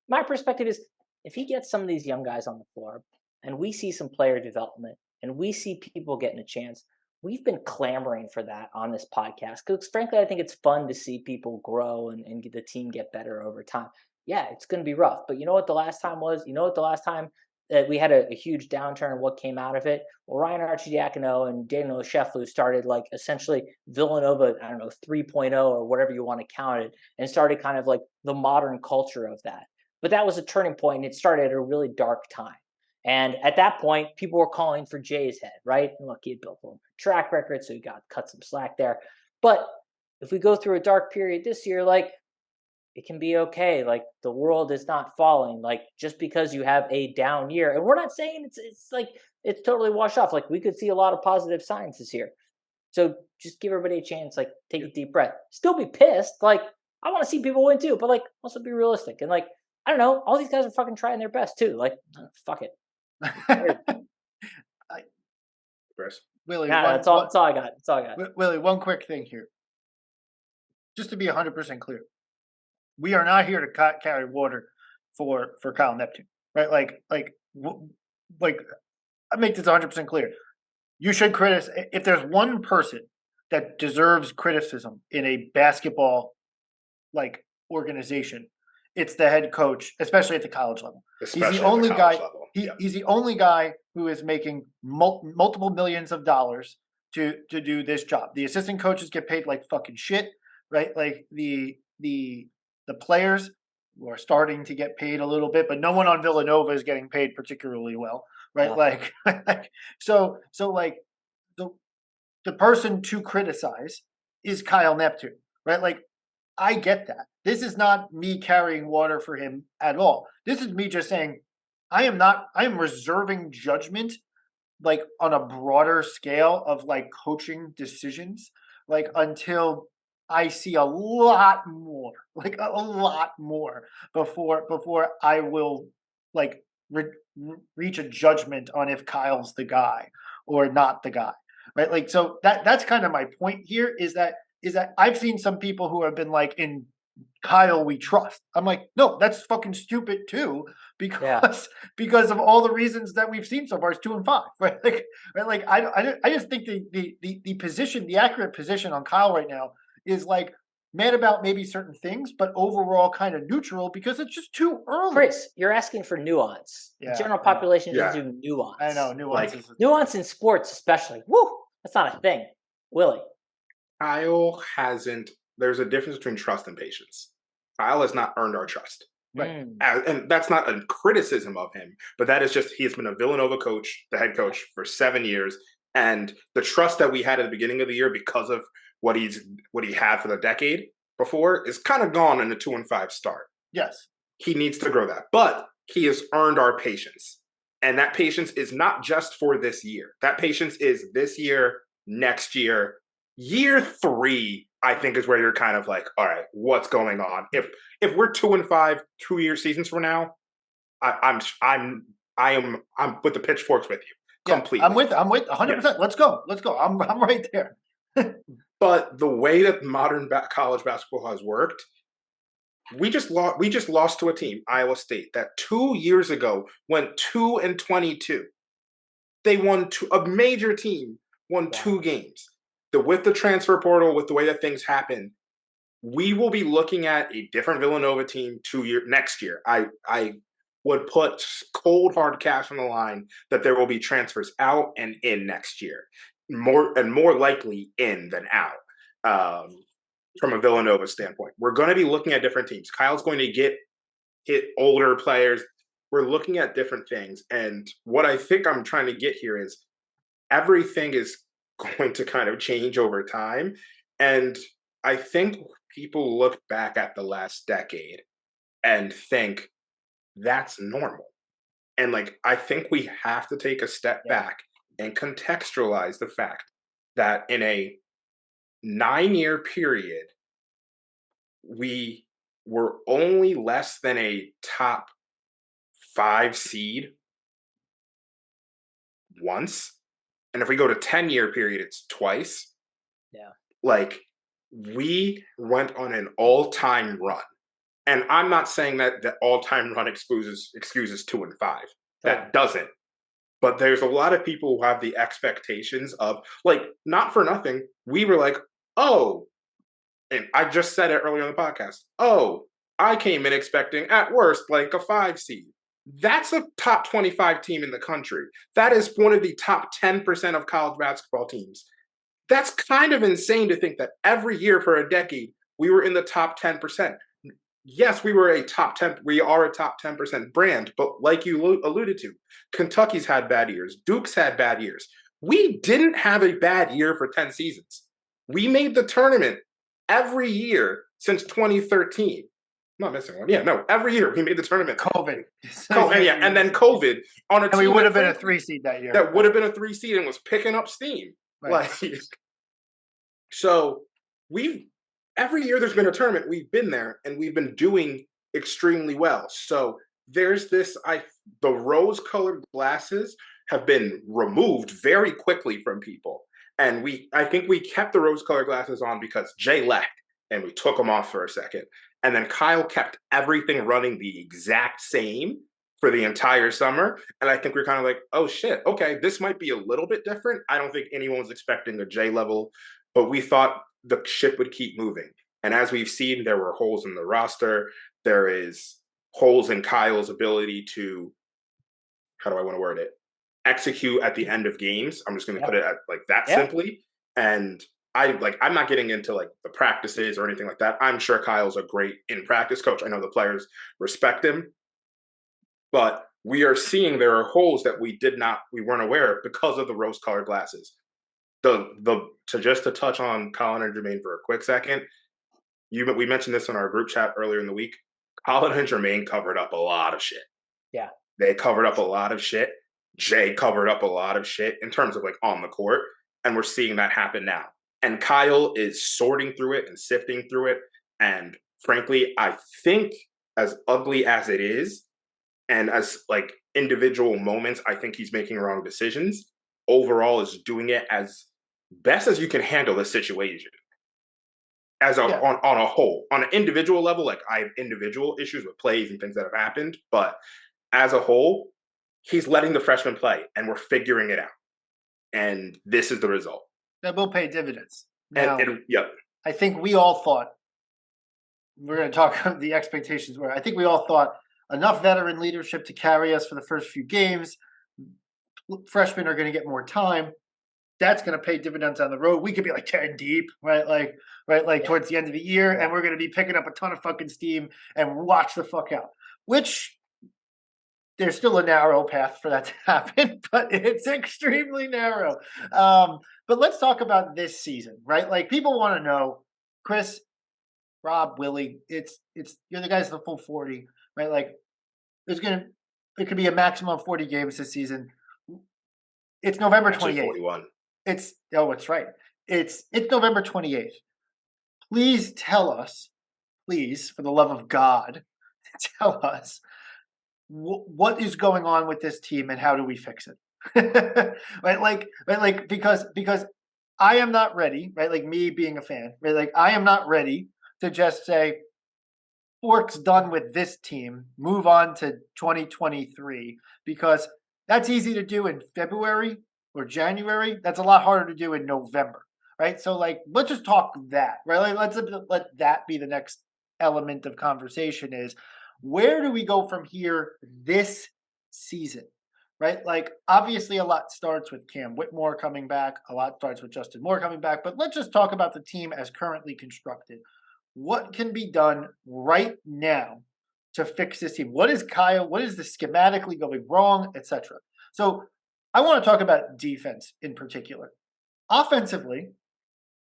my perspective is, if he gets some of these young guys on the floor and we see some player development and we see people getting a chance, we've been clamoring for that on this podcast. Because frankly, I think it's fun to see people grow and the team get better over time. Yeah, it's going to be rough. But you know what the last time was? You know what the last time that we had a huge downturn and what came out of it? Well, Ryan Arcidiacono and Daniel Sheflu started, like, essentially Villanova, 3.0 or whatever you want to count it, and started kind of like the modern culture of that. But that was a turning point, and it started at a really dark time. And at that point, people were calling for Jay's head, right? And look, he had built a track record, so he got cut some slack there. But if we go through a dark period this year, like, it can be okay. Like, the world is not falling. Like, just because you have a down year, and we're not saying it's like it's totally washed off. Like, we could see a lot of positive signs this year. So just give everybody a chance. Like, take a deep breath. Still be pissed. Like, I want to see people win too, but like also be realistic. And like, I don't know, all these guys are fucking trying their best too. Like, fuck it. Chris. Willie, that's all I got. That's all I got. Willie, one quick thing here. Just to be 100% clear. We are not here to carry water for Kyle Neptune, right? Like I make this 100% clear. You should criticize. If there's one person that deserves criticism in a basketball like organization, it's the head coach, especially at the college level. Especially he's the only guy. level. He's the only guy who is making multiple millions of dollars to do this job. The assistant coaches get paid like fucking shit, right? Like the players are starting to get paid a little bit, but no one on Villanova is getting paid particularly well, right? Like so like the person to criticize is Kyle Neptune, right? Like I get that. This is not me carrying water for him at all. This is me just saying I am reserving judgment like on a broader scale of like coaching decisions, like until I see a lot more, like a lot more before I will like reach a judgment on if Kyle's the guy or not the guy, right? Like so that's kind of my point here is that I've seen some people who have been like in Kyle we trust. I'm like, no, that's fucking stupid too, because of all the reasons that we've seen so far. It's 2-5, right? Like I just think the position, the accurate position on Kyle right now is like mad about maybe certain things, but overall kind of neutral because it's just too early. Chris, you're asking for nuance. The general population doesn't do nuance. I know nuance. Nuance in sports, especially. Woo, that's not a thing. Willie, Kyle hasn't. There's a difference between trust and patience. Kyle has not earned our trust. Right. And that's not a criticism of him, but that is just he has been a Villanova coach, the head coach, for 7 years. And the trust that we had at the beginning of the year because of what he had for the decade before is kind of gone in a 2-5 start. Yes. He needs to grow that. But he has earned our patience. And that patience is not just for this year. That patience is this year, next year. Year 3, I think, is where you're kind of like, all right, what's going on? If we're 2-5 2-year seasons from now, I'm with the pitchforks with you completely. I'm with 100%. Yes. Let's go. I'm right there. But the way that modern college basketball has worked, we just lost to a team, Iowa State, that 2 years ago went 2-22. They won a major team won 2 games. With the transfer portal, with the way that things happen, we will be looking at a different Villanova team next year. I would put cold hard cash on the line that there will be transfers out and in next year, more likely in than out. From a Villanova standpoint, we're going to be looking at different teams. Kyle's going to hit older players. We're looking at different things, and what I think I'm trying to get here is everything is going to kind of change over time. And I think people look back at the last decade and think that's normal. And like, I think we have to take a step back and contextualize the fact that in a 9-year period, we were only less than a top 5 seed once. And if we go to 10-year period, it's twice. Yeah. Like, we went on an all-time run. And I'm not saying that the all-time run excuses 2-5. That doesn't. But there's a lot of people who have the expectations of, like, not for nothing, we were like, oh, and I just said it earlier on the podcast, oh, I came in expecting, at worst, like a 5 seed. That's a top 25 team in the country. That is one of the top 10% of college basketball teams. That's kind of insane to think that every year for a decade, we were in the top 10%. Yes, we are a top 10% brand, but like you alluded to, Kentucky's had bad years. Duke's had bad years. We didn't have a bad year for 10 seasons. We made the tournament every year since 2013. I'm not missing one. Yeah, no, every year we made the tournament. COVID. And then COVID on a team. And we would have been a 3 seed that year. That would have been a 3 seed and was picking up steam. Right. Like, so every year there's been a tournament, we've been there and we've been doing extremely well. So there's the rose-colored glasses have been removed very quickly from people. And I think we kept the rose-colored glasses on because Jay left and we took them off for a second. And then Kyle kept everything running the exact same for the entire summer. And I think we're kind of like, oh shit, okay, this might be a little bit different. I don't think anyone was expecting a J level, but we thought the ship would keep moving. And as we've seen, there were holes in the roster. There is holes in Kyle's ability to, how do I want to word it? Execute at the end of games. I'm just going to put it like that simply. And I'm not getting into like the practices or anything like that. I'm sure Kyle's a great in practice coach. I know the players respect him, but we are seeing there are holes that we weren't aware of because of the rose colored glasses. To touch on Colin and Jermaine for a quick second, we mentioned this in our group chat earlier in the week. Colin and Jermaine covered up a lot of shit. Yeah. They covered up a lot of shit. Jay covered up a lot of shit in terms of like on the court. And we're seeing that happen now. And Kyle is sorting through it and sifting through it. And frankly, I think as ugly as it is, and as like individual moments, I think he's making wrong decisions. Overall, is doing it as best as you can handle the situation. On a whole, on an individual level, like I have individual issues with plays and things that have happened, but as a whole, he's letting the freshmen play, and we're figuring it out. And this is the result. That will pay dividends. Now, Yep. I think we all thought, we're going to talk about the expectations were, I think we all thought enough veteran leadership to carry us for the first few games. Freshmen are going to get more time. That's going to pay dividends on the road. We could be like 10 deep, right? Like towards the end of the year, and we're going to be picking up a ton of fucking steam and watch the fuck out. Which there's still a narrow path for that to happen, but it's extremely narrow. But let's talk about this season, right? Like people want to know, Chris, Rob, Willie, it's you're the guys in the full 40, right? Like it could be a maximum of 40 games this season. It's November 28th. 41. It's right. It's November 28th. Please tell us, please, for the love of God, tell us what is going on with this team and how do we fix it? right? Because I am not ready, right? Like me being a fan, right? Like I am not ready to just say, Fork's done with this team, move on to 2023, because that's easy to do in February or January. That's a lot harder to do in November, right? So like, let's just talk that, right? Like, let's let that be the next element of conversation is where do we go from here this season, right? Like obviously a lot starts with Cam Whitmore coming back. A lot starts with Justin Moore coming back, but let's just talk about the team as currently constructed. What can be done right now to fix this team? What is the schematically going wrong, etc.? So I want to talk about defense in particular. Offensively,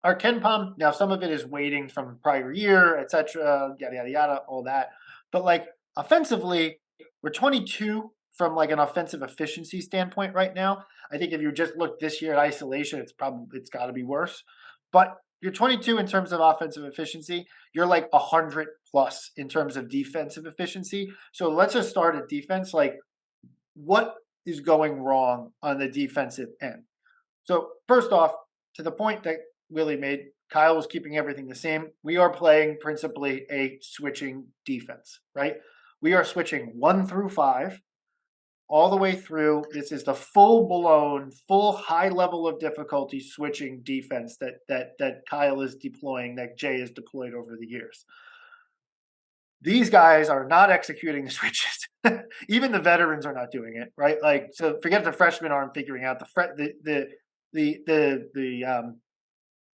our Ken Palm, now some of it is waiting from prior year, etc., yada, yada, yada, all that. But like offensively, we're 22 from like an offensive efficiency standpoint right now. I think if you just look this year at isolation, it's got to be worse. But you're 22 in terms of offensive efficiency. You're like 100 plus in terms of defensive efficiency. So let's just start at defense. Like, what is going wrong on the defensive end? So first off, to the point that Willie made, Kyle was keeping everything the same. We are playing principally a switching defense, right? We are switching 1 through 5 all the way through. This is the full high level of difficulty switching defense that Kyle is deploying, that Jay has deployed over the years. These guys are not executing the switches. Even the veterans are not doing it, right? Like, so forget the freshmen aren't figuring out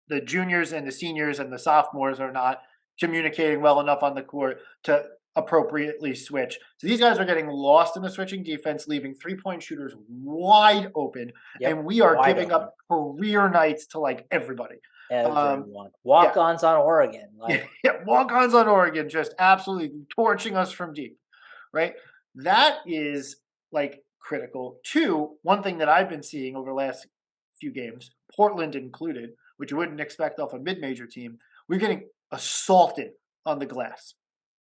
the juniors and the seniors and the sophomores are not communicating well enough on the court to appropriately switch. So these guys are getting lost in the switching defense, leaving 3-point shooters wide open. Yep, and we are giving up career nights to like everybody. Everyone. Walk-ons on Oregon. Like. Yeah, walk-ons on Oregon, just absolutely torching us from deep, right? That is like critical. 2, one thing that I've been seeing over the last few games, Portland included, which you wouldn't expect off a mid-major team, we're getting assaulted on the glass.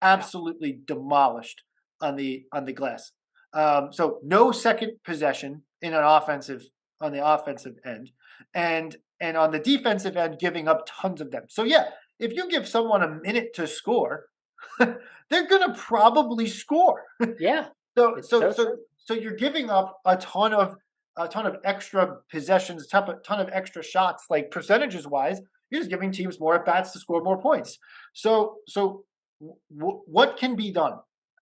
Absolutely demolished on the glass. So no second possession on the offensive end, and on the defensive end, giving up tons of them. So yeah, if you give someone a minute to score, they're gonna probably score. Yeah. So you're giving up a ton of extra possessions, a ton of extra shots, like percentages wise. You're just giving teams more at bats to score more points. So what can be done?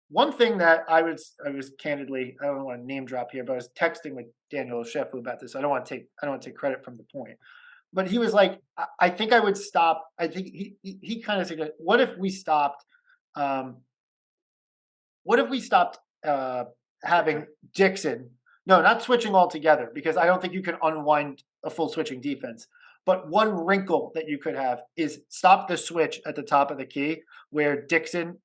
One thing that I was candidly, I don't want to name drop here, but I was texting with Daniel Shefu about this. I don't want to take credit from the point, but he was like, I think I would stop. I think he kind of said, what if we stopped? What if we stopped having Dixon? No, not switching altogether, because I don't think you can unwind a full switching defense. But one wrinkle that you could have is stop the switch at the top of the key where Dixon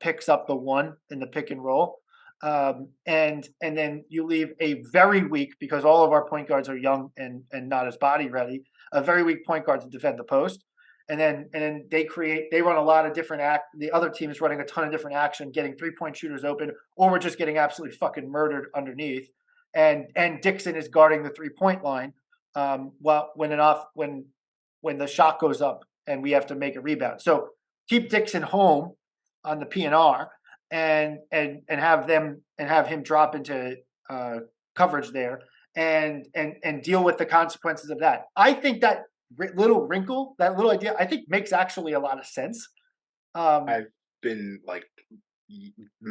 picks up the one in the pick and roll. And then you leave a very weak, because all of our point guards are young and not as body ready, a very weak point guard to defend the post. And then they run a lot of different the other team is running a ton of different action, getting 3-point shooters open, or we're just getting absolutely fucking murdered underneath. And Dixon is guarding the 3-point line when the shot goes up and we have to make a rebound. So keep Dixon home on the PNR and have him drop into coverage there and deal with the consequences of that. I think that little wrinkle, that little idea, I think makes actually a lot of sense. I've been like,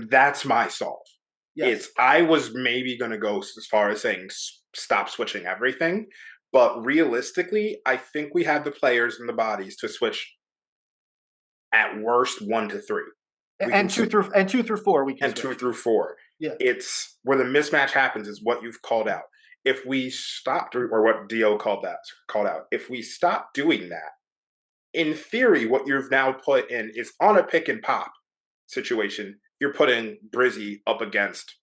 that's my solve. Yes. I was maybe going to go as far as saying stop switching everything, but realistically, I think we have the players and the bodies to switch at worst 1 to 3. And 2 through 4 we can and switch. 2 through 4. Yeah. It's where the mismatch happens is what you've called out. If we stopped, or what Dio called out, if we stop doing that, in theory, what you've now put in is on a pick and pop situation, you're putting Brizzy up against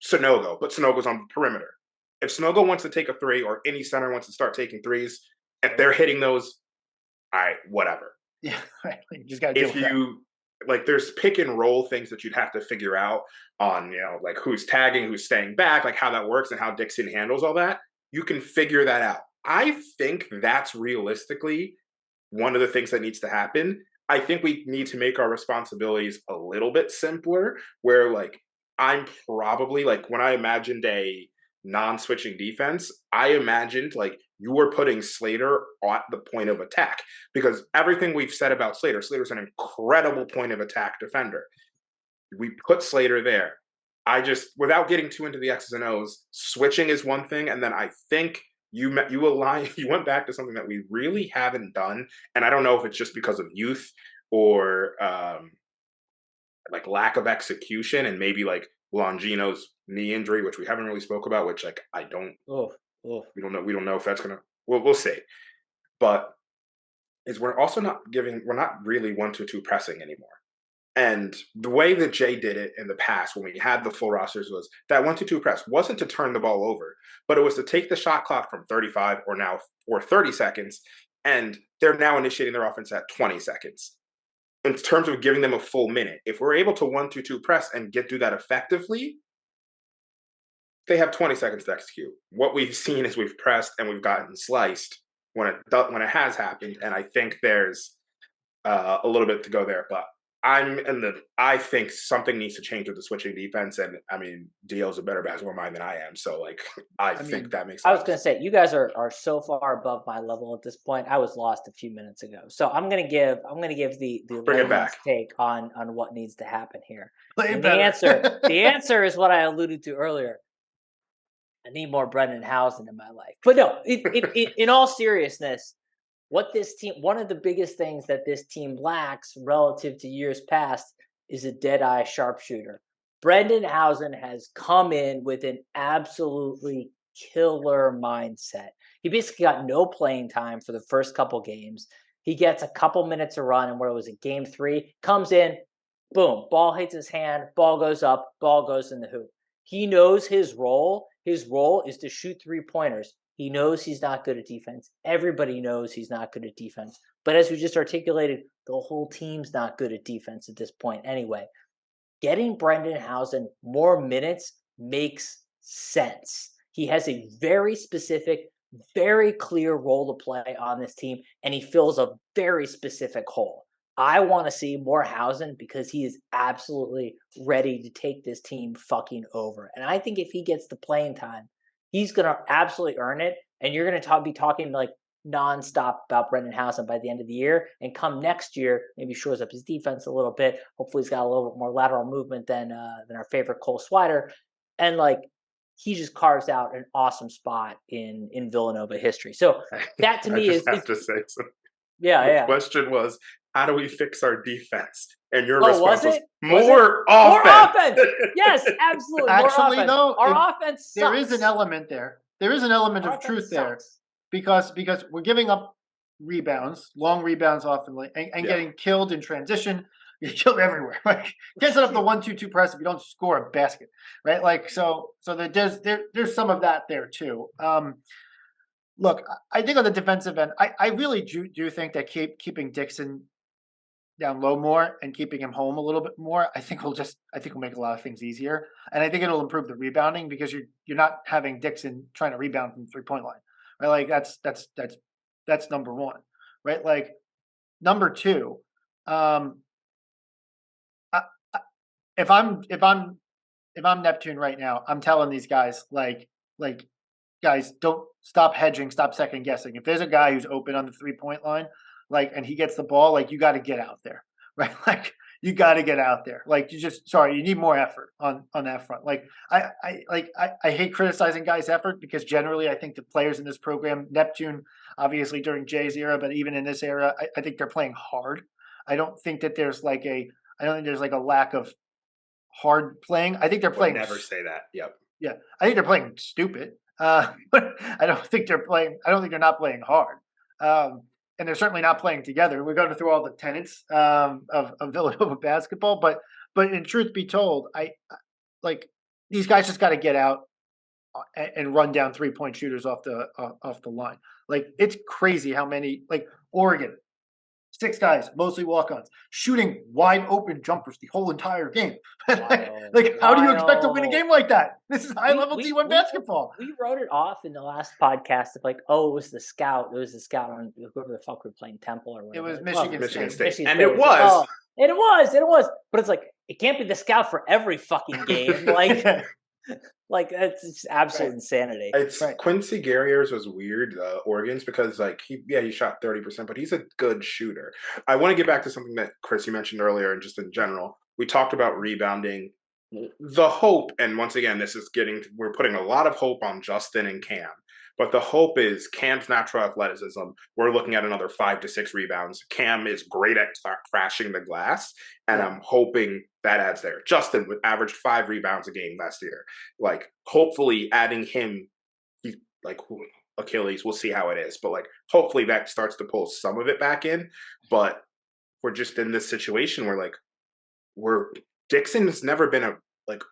Sonogo, but Sonogo's on the perimeter. If Sonogo wants to take a 3, or any center wants to start taking 3s, if they're hitting those, all right, whatever. Yeah, right. You just got to deal with that. Like, there's pick and roll things that you'd have to figure out on, like who's tagging, who's staying back, like how that works and how Dixon handles all that. You can figure that out. I think that's realistically one of the things that needs to happen. I think we need to make our responsibilities a little bit simpler, where like I'm probably like, when I imagined a non-switching defense, I imagined like you were putting Slater at the point of attack, because everything we've said about Slater's an incredible point of attack defender. We put Slater there. I just, without getting too into the X's and O's, switching is one thing, and then I think you went back to something that we really haven't done, and I don't know if it's just because of youth or like lack of execution, and maybe like Longino's knee injury, which we haven't really spoke about, which like I don't. We don't know if that's gonna. We'll see, but is we're not really 1-2 pressing anymore. And the way that Jay did it in the past when we had the full rosters was that 1-2 press wasn't to turn the ball over, but it was to take the shot clock from 35 or 30 seconds, and they're now initiating their offense at 20 seconds. In terms of giving them a full minute, if we're able to 1-2 press and get through that effectively, they have 20 seconds to execute. What we've seen is we've pressed and we've gotten sliced when it has happened, and I think there's a little bit to go there. But I think something needs to change with the switching defense, and I mean, Dio's a better basketball mind than I am, so like I think that makes sense. I was going to say, you guys are so far above my level at this point. I was lost a few minutes ago, so I'm going to give the layman's take on what needs to happen here. The answer is what I alluded to earlier. I need more Brendan Housen in my life. But no, in all seriousness, one of the biggest things that this team lacks relative to years past is a dead-eye sharpshooter. Brendan Housen has come in with an absolutely killer mindset. He basically got no playing time for the first couple games. He gets a couple minutes to run, and where it was Game 3, comes in, boom, ball hits his hand, ball goes up, ball goes in the hoop. He knows his role. His role is to shoot 3-pointers. He knows he's not good at defense. Everybody knows he's not good at defense. But as we just articulated, the whole team's not good at defense at this point anyway. Getting Brendan Housen more minutes makes sense. He has a very specific, very clear role to play on this team, and he fills a very specific hole. I want to see more Housen because he is absolutely ready to take this team fucking over. And I think if he gets the playing time, he's going to absolutely earn it. And you're going to be talking like nonstop about Brendan Housen by the end of the year. And come next year, maybe shores up his defense a little bit. Hopefully he's got a little bit more lateral movement than our favorite Cole Swider. And like, he just carves out an awesome spot in Villanova history. So that to me I just have to say something. The question was, how do we fix our defense? And your response was more offense. Yes, absolutely. Actually, more offense. though, our offense sucks. there is an element there. There is an element of truth there because we're giving up rebounds, long rebounds often, and getting killed in transition. You get killed everywhere. Like you can't set up the 1-2-2 press if you don't score a basket, right? Like so there's some of that there too. Look, I think on the defensive end, I really do think that keeping Dixon down low more and keeping him home a little bit more, I think will make a lot of things easier, and I think it'll improve the rebounding because you're not having Dixon trying to rebound from the 3-point line, right? Like that's number one, right? Like number two, if I'm Neptune right now, I'm telling these guys like guys, don't stop hedging, stop second guessing. If there's a guy who's open on the 3-point line, and he gets the ball, you got to get out there, right? Like you got to get out there. Like you need more effort on that front. Like I hate criticizing guys' effort because generally I think the players in this program, Neptune, obviously during Jay's era, but even in this era, I think they're playing hard. I don't think there's a lack of hard playing. I think they're playing. Never say that. Yep. Yeah, I think they're playing stupid. But I don't think they're not playing hard. And they're certainly not playing together. We're going through all the tenets of Villanova basketball, but in truth be told, I these guys just got to get out and run down 3-point shooters off the line. Like it's crazy how many Oregon, 6 guys, mostly walk-ons, shooting wide open jumpers the whole entire game. How do you expect to win a game like that? This is high-level D1 basketball. We wrote it off in the last podcast of it was the scout. It was the scout on whoever the fuck we're playing, Temple or whatever. It was Michigan State. And it was. It was. But it's it can't be the scout for every fucking game. That's just absolute insanity. It's Quincy Guerrier's was weird, Oregon's, because he shot 30%, but he's a good shooter. I want to get back to something that Chris, you mentioned earlier, and just in general, we talked about rebounding. The hope, and once again, we're putting a lot of hope on Justin and Cam, but the hope is Cam's natural athleticism. We're looking at another 5 to 6 rebounds. Cam is great at crashing the glass, and I'm hoping that adds there. Justin would average 5 rebounds a game last year. Hopefully adding him, Achilles, we'll see how it is, but hopefully that starts to pull some of it back in. But we're just in this situation where Dixon has never been a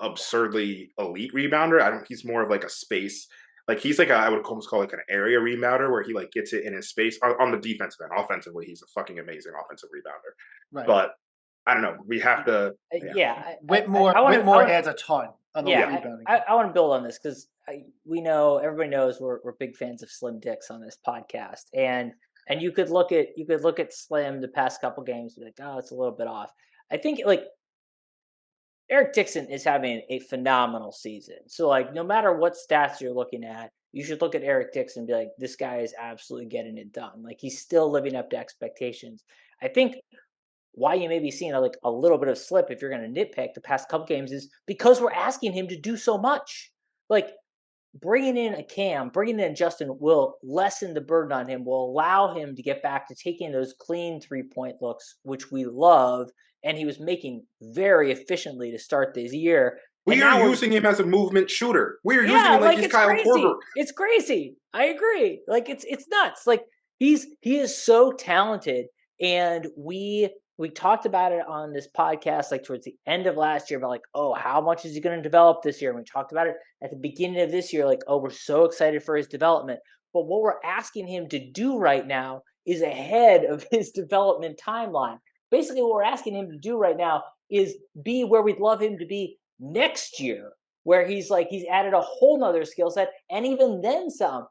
absurdly elite rebounder. He's more of a space. He's I would almost call an area rebounder where he gets it in his space on the defensive end. Offensively, he's a fucking amazing offensive rebounder. Right. But I don't know. We have to. Whitmore adds a ton on the rebounding. I want to build on this because we know everybody knows we're big fans of Slim Dix on this podcast, and you could look at Slim the past couple games and be it's a little bit off. I think Eric Dixon is having a phenomenal season. So no matter what stats you're looking at, you should look at Eric Dixon and be this guy is absolutely getting it done. He's still living up to expectations. I think why you may be seeing a little bit of slip if you're going to nitpick the past couple games is because we're asking him to do so much. Bringing in a Cam, bringing in Justin will lessen the burden on him, will allow him to get back to taking those clean 3-point looks, which we love. And he was making very efficiently to start this year. We are using him as a movement shooter. We are using him he's Kyle Korver. It's crazy. I agree. It's nuts. He is so talented. And we talked about it on this podcast towards the end of last year about how much is he going to develop this year? And we talked about it at the beginning of this year we're so excited for his development. But what we're asking him to do right now is ahead of his development timeline. Basically, what we're asking him to do right now is be where we'd love him to be next year, where he's added a whole nother skill set, and even then some.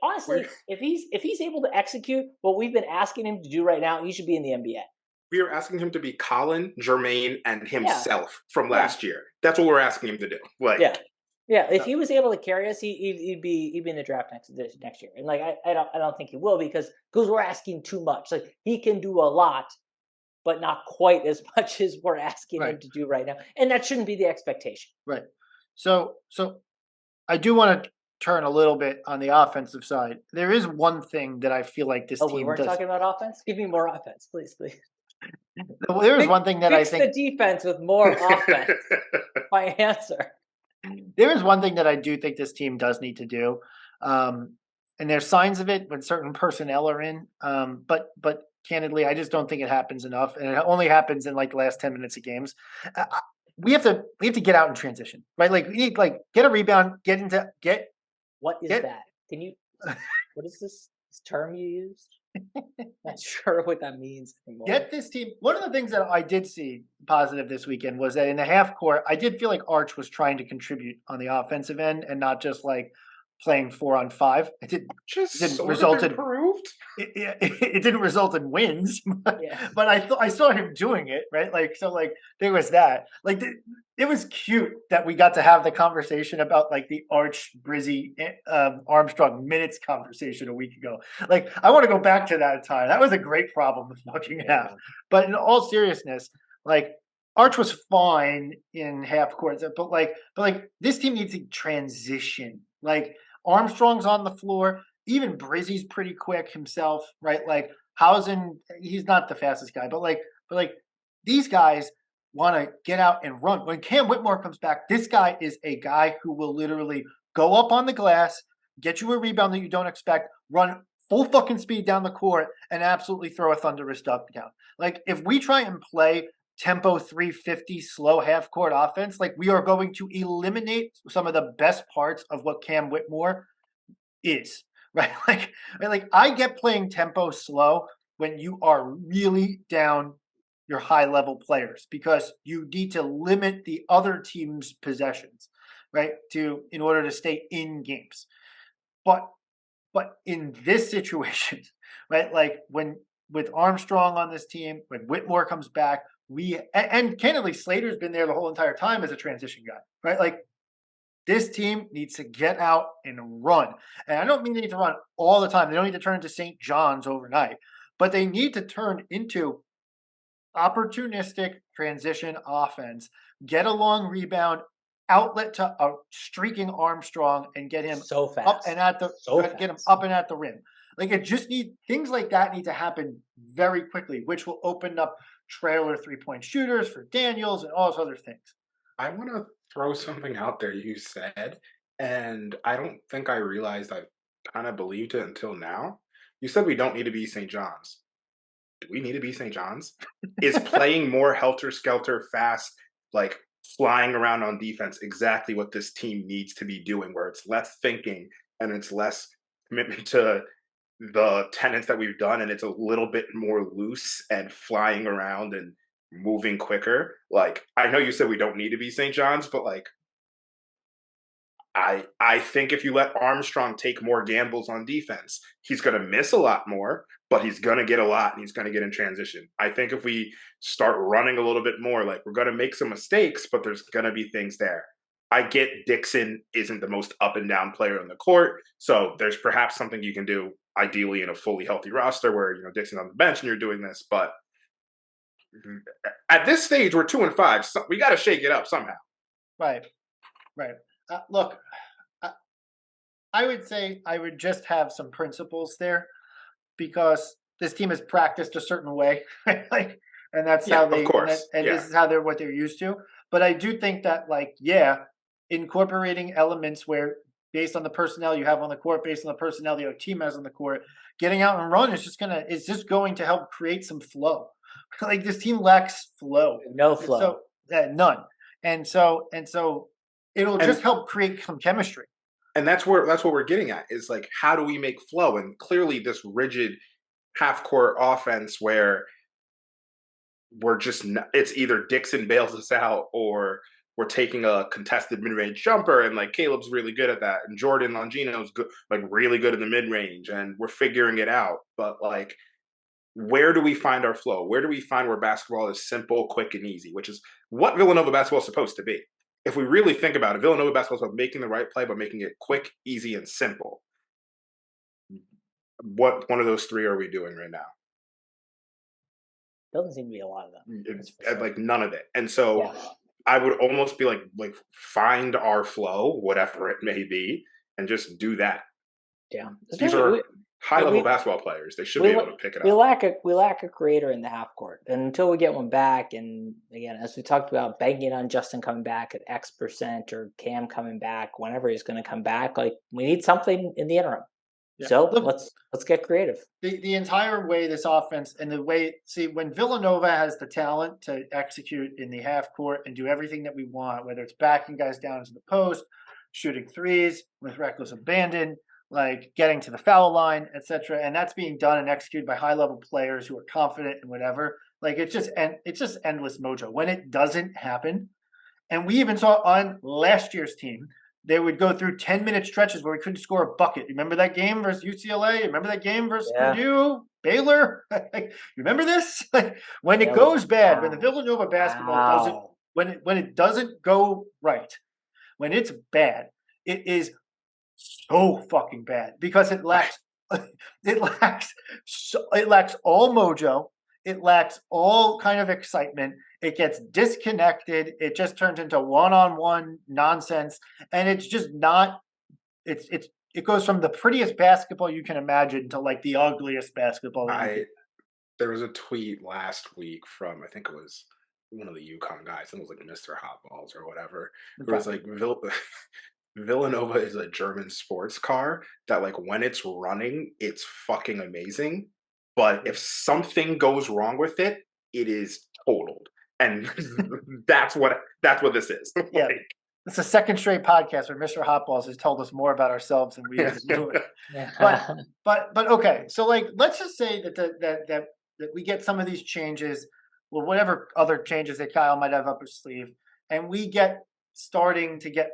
Honestly, if he's able to execute what we've been asking him to do right now, he should be in the NBA. We are asking him to be Colin, Jermaine, and himself from last year. That's what we're asking him to do. If he was able to carry us, he'd be in the draft next year. And I don't think he will because we're asking too much. He can do a lot, but not quite as much as we're asking him to do right now. And that shouldn't be the expectation. Right. So I do want to turn a little bit on the offensive side. There is one thing that I feel like this Oh, we team weren't does. talking about offense? Give me more offense, please. There is one thing that I Fix think the defense with more offense. My answer. there is one thing that I do think this team does need to do, and there's signs of it when certain personnel are in. But candidly, I just don't think it happens enough, and it only happens in like the last 10 minutes of games. We have to get out in transition, right? Like we need get a rebound, get. What is Get- that? Can you? What is this term you used? Not sure what that means anymore. Get this team. One of the things that I did see positive this weekend was that in the half court, I did feel like Arch was trying to contribute on the offensive end and not just like playing 4-on-5. It didn't result in improved. it didn't result in wins, Yeah. but I saw him doing it, right? There was that. It was cute that we got to have the conversation about like the Arch Brizzy Armstrong minutes conversation a week ago. Like I want to go back to that time. That was a great problem to fucking have. But in all seriousness, like Arch was fine in half court, but this team needs to transition. Like Armstrong's on the floor. Even Brizzy's pretty quick himself, right? Like Hausen, he's not the fastest guy, but these guys want to get out and run. When Cam Whitmore comes back, this guy is a guy who will literally go up on the glass, get you a rebound that you don't expect, run full fucking speed down the court, and absolutely throw a thunderous dunk down. Like if we try and play tempo 350 slow half court offense, like we are going to eliminate some of the best parts of what Cam Whitmore is. Right, like I get playing tempo slow when you are really down your high level players because you need to limit the other team's possessions, right? In order to stay in games. But in this situation, right? Like with Armstrong on this team, when Whitmore comes back, and candidly Slater's been there the whole entire time as a transition guy, right? Like this team needs to get out and run. And I don't mean they need to run all the time. They don't need to turn into St. John's overnight, but they need to turn into opportunistic transition offense, get a long rebound, outlet to a streaking Armstrong and get him so fast. up and at the get him up and at the rim. Like it just things like that need to happen very quickly, which will open up trailer 3-point shooters for Daniels and all those other things. I want to throw something out there you said, and I don't think I realized I kind of believed it until now. You said we don't need to be St. John's. Do we need to be St. John's? Is playing more helter-skelter, fast, like flying around on defense exactly what this team needs to be doing, where it's less thinking and it's less commitment to the tenets that we've done, and it's a little bit more loose and flying around and moving quicker. Like I know you said we don't need to be St. John's, but like I think if you let Armstrong take more gambles on defense, he's going to miss a lot more, but he's going to get a lot and he's going to get in transition. I think if we start running a little bit more, like we're going to make some mistakes, but there's going to be things there. I get Dixon isn't the most up and down player on the court, so there's perhaps something you can do ideally in a fully healthy roster where, Dixon's on the bench and you're doing this, but at this stage, we're 2-5. So we got to shake it up somehow. Right. Look, I would say I would just have some principles there because this team has practiced a certain way, and that's how they. Of course. This is how what they're used to. But I do think that, incorporating elements where, based on the personnel you have on the court, based on the personnel the other team has on the court, getting out and run is just going to help create some flow. Like this team lacks flow. No flow. None. And so it'll just help create some chemistry. And that's what we're getting at is like, how do we make flow? And clearly this rigid half court offense where we're just it's either Dixon bails us out or we're taking a contested mid-range jumper, and like Caleb's really good at that, and Jordan Longino's good, like really good in the mid-range, and we're figuring it out. But like, where do we find our flow? Where do we find where basketball is simple, quick, and easy, which is what Villanova basketball is supposed to be? If we really think about it, Villanova basketball is about making the right play, but making it quick, easy, and simple. What one of those three are we doing right now? Doesn't seem to be a lot of them. Like none of it. And so I would almost be like find our flow, whatever it may be, and just do that. Yeah, These especially are high level we basketball players. They should we be able la- to pick it we up. lack a creator in the half court, and until we get one back, and again, as we talked about, banking on Justin coming back at X% or Cam coming back whenever he's going to come back, like we need something in the interim. Yeah. So Look, let's get creative. the entire way this offense and the way, see, when Villanova has the talent to execute in the half court and do everything that we want, whether it's backing guys down to the post, shooting threes with reckless abandon, like getting to the foul line, etc., and that's being done and executed by high level players who are confident and whatever. Like it's just endless mojo. When it doesn't happen, and we even saw on last year's team, they would go through 10-minute stretches where we couldn't score a bucket. Remember that game versus UCLA? Remember that game versus Purdue, Baylor? Remember this? When it goes bad, when the Villanova basketball doesn't, when it doesn't go right, when it's bad, it is so fucking bad because it lacks it lacks all mojo. It lacks all kind of excitement. It gets disconnected. It just turns into one-on-one nonsense, and it's just not. It goes from the prettiest basketball you can imagine to like the ugliest basketball. There was a tweet last week from, I think it was one of the UConn guys. I think it was like Mr. Hot Balls or whatever. It was like Villanova is a German sports car that, like, when it's running, it's fucking amazing. But if something goes wrong with it, it is totaled. And that's what this is. Yeah. It's a second straight podcast where Mr. Hotballs has told us more about ourselves than we ever knew it. But okay, so like let's just say that we get some of these changes, or whatever other changes that Kyle might have up his sleeve, and we get starting to get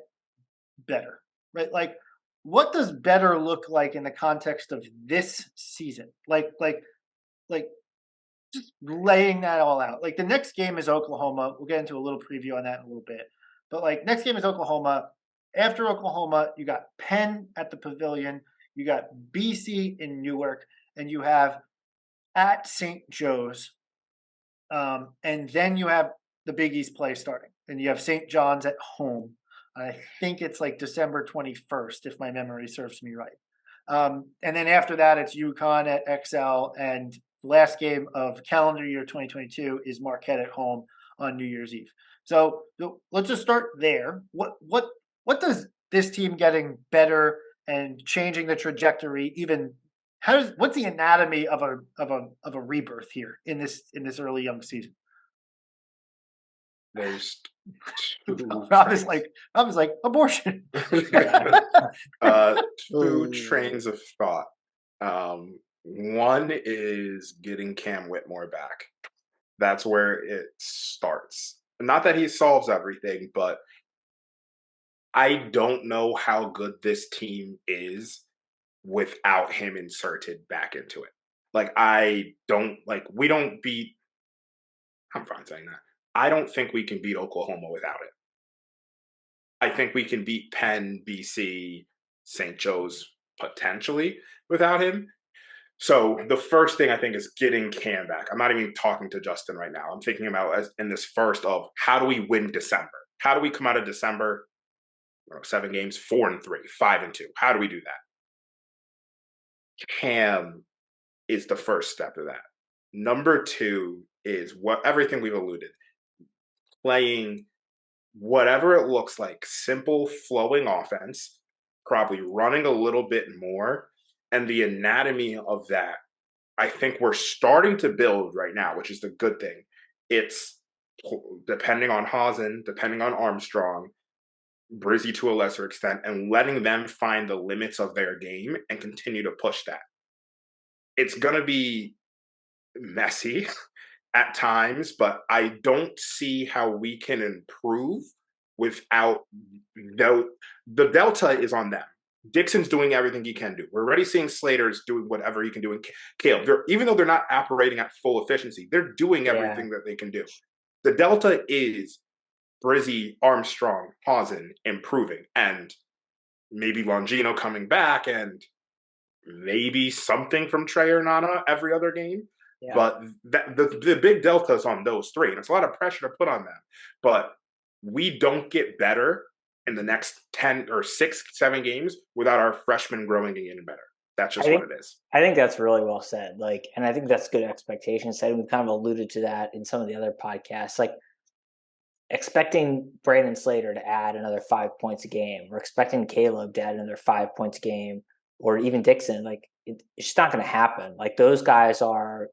better, right? Like, what does better look like in the context of this season? Like just laying that all out. Like the next game is Oklahoma. We'll get into a little preview on that in a little bit. But like next game is Oklahoma. After Oklahoma, you got Penn at the Pavilion. You got BC in Newark, and you have at St. Joe's. And then you have the Big East play starting. And you have St. John's at home. I think it's like December 21st, if my memory serves me right. And then after that, it's UConn at XL, and the last game of calendar year 2022 is Marquette at home on New Year's Eve. So let's just start there. What does this team getting better and changing the trajectory even? What's the anatomy of a rebirth here in this early young season? There's Rob is like abortion. Two trains of thought. One is getting Cam Whitmore back. That's where it starts. Not that he solves everything, but I don't know how good this team is without him inserted back into it. Like, we don't beat, I'm fine saying that. I don't think we can beat Oklahoma without it. I think we can beat Penn, BC, St. Joe's potentially without him. So the first thing I think is getting Cam back. I'm not even talking to Justin right now. I'm thinking about as in this first of how do we win December? How do we come out of December? 7 games, 4-3, 5-2. How do we do that? Cam is the first step of that. Number 2 is everything we've alluded. Playing whatever it looks like, simple flowing offense, probably running a little bit more. And the anatomy of that, I think we're starting to build right now, which is the good thing. It's depending on Hazen, depending on Armstrong, Brizzy to a lesser extent, and letting them find the limits of their game and continue to push that. It's going to be messy at times, but I don't see how we can improve without the delta is on them. Dixon's doing everything he can do. We're already seeing Slater's doing whatever he can do. And Caleb, even though they're not operating at full efficiency, they're doing everything that they can do. The delta is Brizzy, Armstrong, Hazen improving, and maybe Longino coming back, and maybe something from Trey or Nana every other game. Yeah. But the big delta is on those three, and it's a lot of pressure to put on them. But we don't get better in the next 10 or 6, 7 games without our freshmen growing and getting better. That's just what it is. I think that's really well said. Like, and I think that's good expectation setting. We've kind of alluded to that in some of the other podcasts. Like, expecting Brandon Slater to add another 5 points a game, or expecting Caleb to add another 5 points a game, or even Dixon, like it's just not going to happen. Like those guys are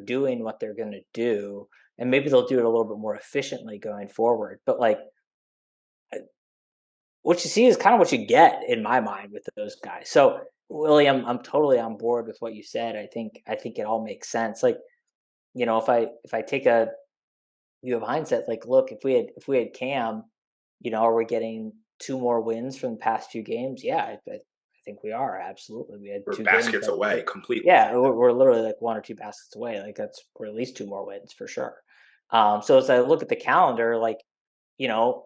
doing what they're going to do, and maybe they'll do it a little bit more efficiently going forward. But like, what you see is kind of what you get in my mind with those guys. So Willie, I'm totally on board with what you said. I think it all makes sense. Like, you know, if I take a view of hindsight, like, look, if we had Cam, you know, are we getting 2 more wins from the past few games? Yeah, I think we are, absolutely. We had We're 2 baskets games away completely. Yeah, we're literally like 1 or 2 baskets away. Like we're at least 2 more wins for sure. So as I look at the calendar, like, you know,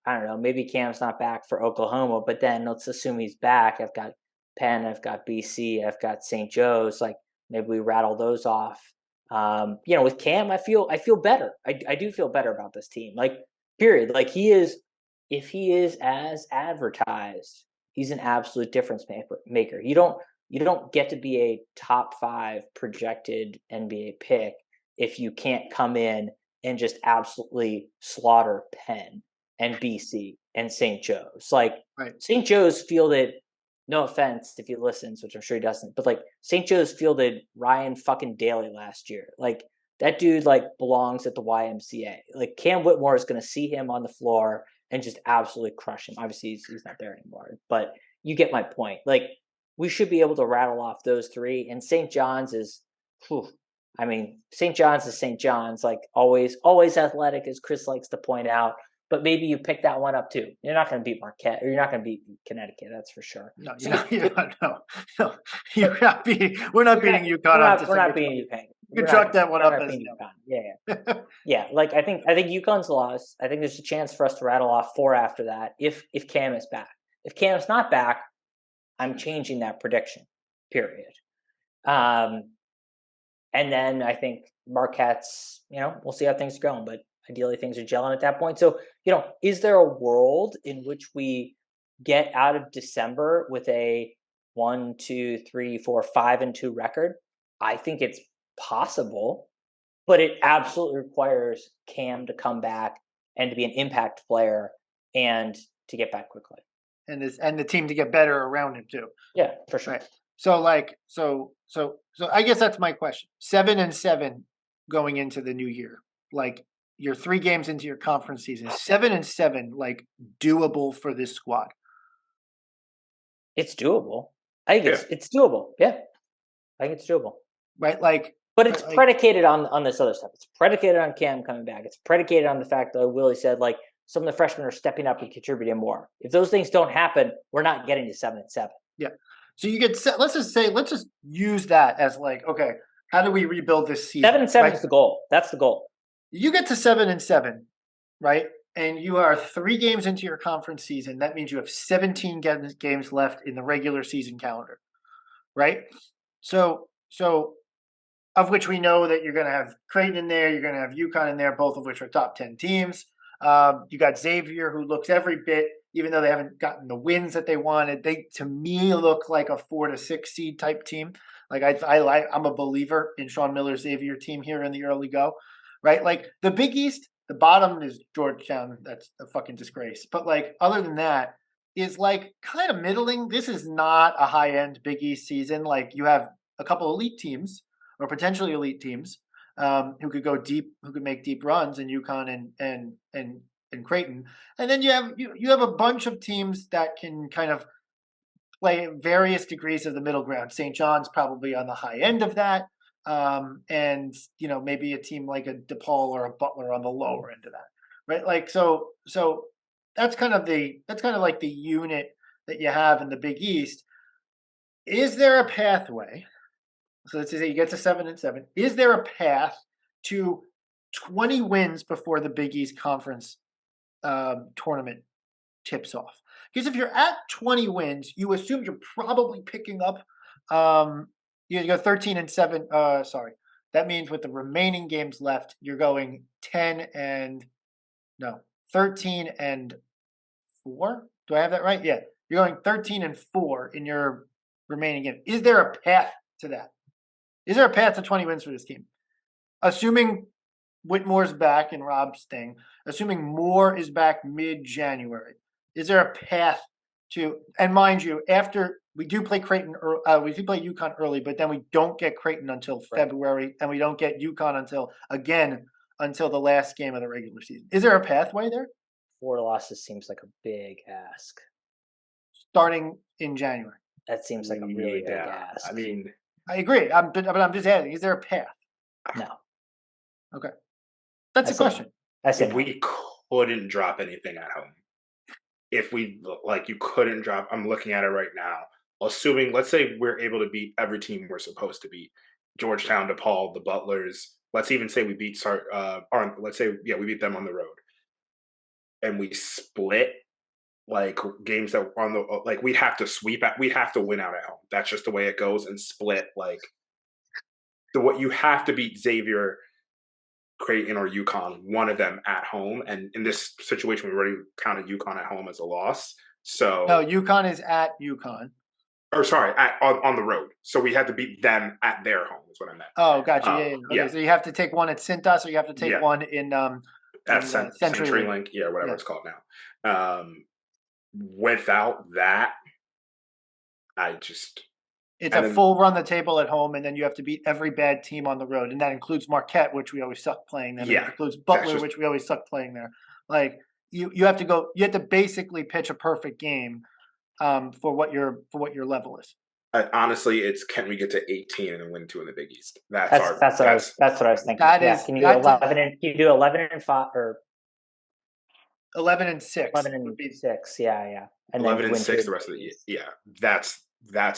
I don't know, maybe Cam's not back for Oklahoma, but then let's assume he's back. I've got Penn, I've got BC, I've got St. Joe's. Like maybe we rattle those off. You know, with Cam, I feel better. I do feel better about this team. Like, period. Like if he is as advertised, he's an absolute difference maker. You don't get to be a top 5 projected NBA pick if you can't come in and just absolutely slaughter Penn and BC and St. Joe's. Like Right. St. Joe's fielded, no offense if he listens, which I'm sure he doesn't, but like St. Joe's fielded Ryan fucking Daly last year. Like that dude like belongs at the YMCA. Like Cam Whitmore is going to see him on the floor and just absolutely crush him. Obviously he's not there anymore, but you get my point. Like we should be able to rattle off those 3, and St. John's is, I mean, St. John's is St. John's, like always athletic, as Chris likes to point out. But maybe you pick that one up too. You're not going to beat Marquette, or you're not going to beat Connecticut. That's for sure. No, no, you're not beating. We're not beating UConn. We're not beating UConn. You can chalk that one up as UConn. Yeah. Yeah. Like I think UConn's lost. I think there's a chance for us to rattle off 4 after that if Cam is back. If Cam's not back, I'm changing that prediction. Period. And then I think Marquette's, you know, we'll see how things are going, but ideally things are gelling at that point. So, you know, is there a world in which we get out of December with a 1, 2, 3, 4, 5-2 record? I think it's possible, but it absolutely requires Cam to come back and to be an impact player and to get back quickly. And the team to get better around him too. Yeah, for sure. Right. So like so I guess that's my question. 7-7 going into the new year. Like you're 3 games into your conference season. 7-7, like doable for this squad. It's doable. I think it's doable. Yeah. I think it's doable. Right? Like, but it's predicated on this other stuff. It's predicated on Cam coming back. It's predicated on the fact that Willie said, like, some of the freshmen are stepping up and contributing more. If those things don't happen, we're not getting to 7-7. Yeah. So you get let's just use that as like, okay, how do we rebuild this season? 7-7 right? is the goal. That's the goal. You get to 7-7, right? And you are 3 games into your conference season. That means you have 17 games left in the regular season calendar, right? So of which we know that you're going to have Creighton in there, you're going to have UConn in there, both of which are top 10 teams. You got Xavier, who looks every bit, even though they haven't gotten the wins that they wanted. They, to me, look like a 4 to 6 seed type team. Like I'm a believer in Sean Miller's Xavier team here in the early go, right? Like the Big East, the bottom is Georgetown. That's a fucking disgrace. But like other than that, is like kind of middling. This is not a high end Big East season. Like you have a couple elite teams or potentially elite teams who could go deep, who could make deep runs in UConn and Creighton, and then you have a bunch of teams that can kind of play various degrees of the middle ground. St. John's probably on the high end of that, and you know maybe a team like a DePaul or a Butler on the lower end of that, right? Like so that's kind of like the unit that you have in the Big East. Is there a pathway? So let's say you get to 7-7. Is there a path to 20 wins before the Big East Conference tournament tips off? Because if you're at 20 wins, you assume you're probably picking up. You go 13-7. Sorry, that means with the remaining games left, you're going 13-4. Do I have that right? Yeah, you're going 13-4 in your remaining game. Is there a path to that? Is there a path to 20 wins for this team? Assuming Whitmore's back and Rob's staying, assuming Moore is back mid-January, is there a path to? And mind you, after we do play Creighton, we do play UConn early, but then we don't get Creighton until February, and we don't get UConn until the last game of the regular season. Is there a pathway there? 4 losses seems like a big ask. Starting in January. That seems like a really big ask. I mean, I agree. But I'm just asking, is there a path? No. Okay. That's a question. I said we couldn't drop anything at home. If we, you couldn't drop, I'm looking at it right now. Assuming, let's say we're able to beat every team we're supposed to beat. Georgetown, DePaul, the Butlers. Let's even say we beat, we beat them on the road. And we split games that were on the we'd have to we'd have to win out at home. That's just the way it goes, and split what you have to beat Xavier, Creighton, or UConn, one of them at home. And in this situation, we already counted UConn at home as a loss. So no, UConn is at UConn. Or sorry, on the road. So we had to beat them at their home. Is what I meant. Oh, gotcha. Okay, yeah. So you have to take one at Cintas, or you have to take one in at CenturyLink, whatever it's called now. Without that, it's a full run the table at home, and then you have to beat every bad team on the road, and that includes Marquette, which we always suck playing them. Yeah, it includes Butler, which we always suck playing there. You have to basically pitch a perfect game for what your level is. Honestly, it's can we get to 18 and then win 2 in the Big East? That's what I was thinking. Can you do 11-5 or 11-6? 11-6, yeah. And 11-6 the rest of the year. Yeah, that's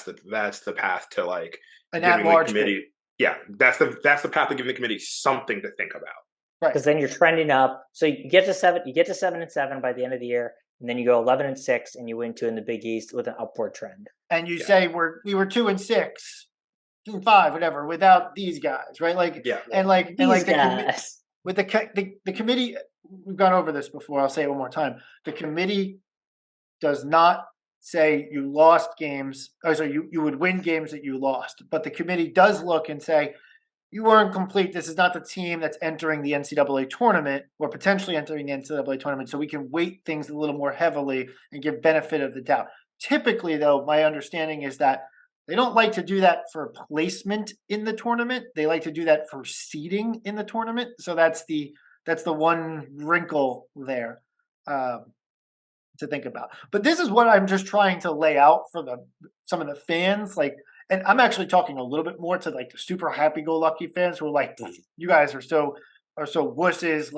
the path to an giving at-large the committee. Yeah, that's the path to giving the committee something to think about. Right, because then you're trending up. So you get to 7-7 by the end of the year, and then you go 11-6, and you win 2 in the Big East with an upward trend. And you say we were 2-6, 2-5, whatever, without these guys, right? With the committee, we've gone over this before. I'll say it one more time. The committee does not say you lost games, or so you would win games that you lost, but the committee does look and say you weren't complete. This is not the team that's entering the NCAA tournament or potentially entering the NCAA tournament, so we can weight things a little more heavily and give benefit of the doubt. Typically, though, my understanding is that they don't like to do that for placement in the tournament. They like to do that for seeding in the tournament. So that's the one wrinkle there to think about. But this is what I'm just trying to lay out for some of the fans, and I'm actually talking a little bit more to the super happy-go-lucky fans who are you guys are so wusses,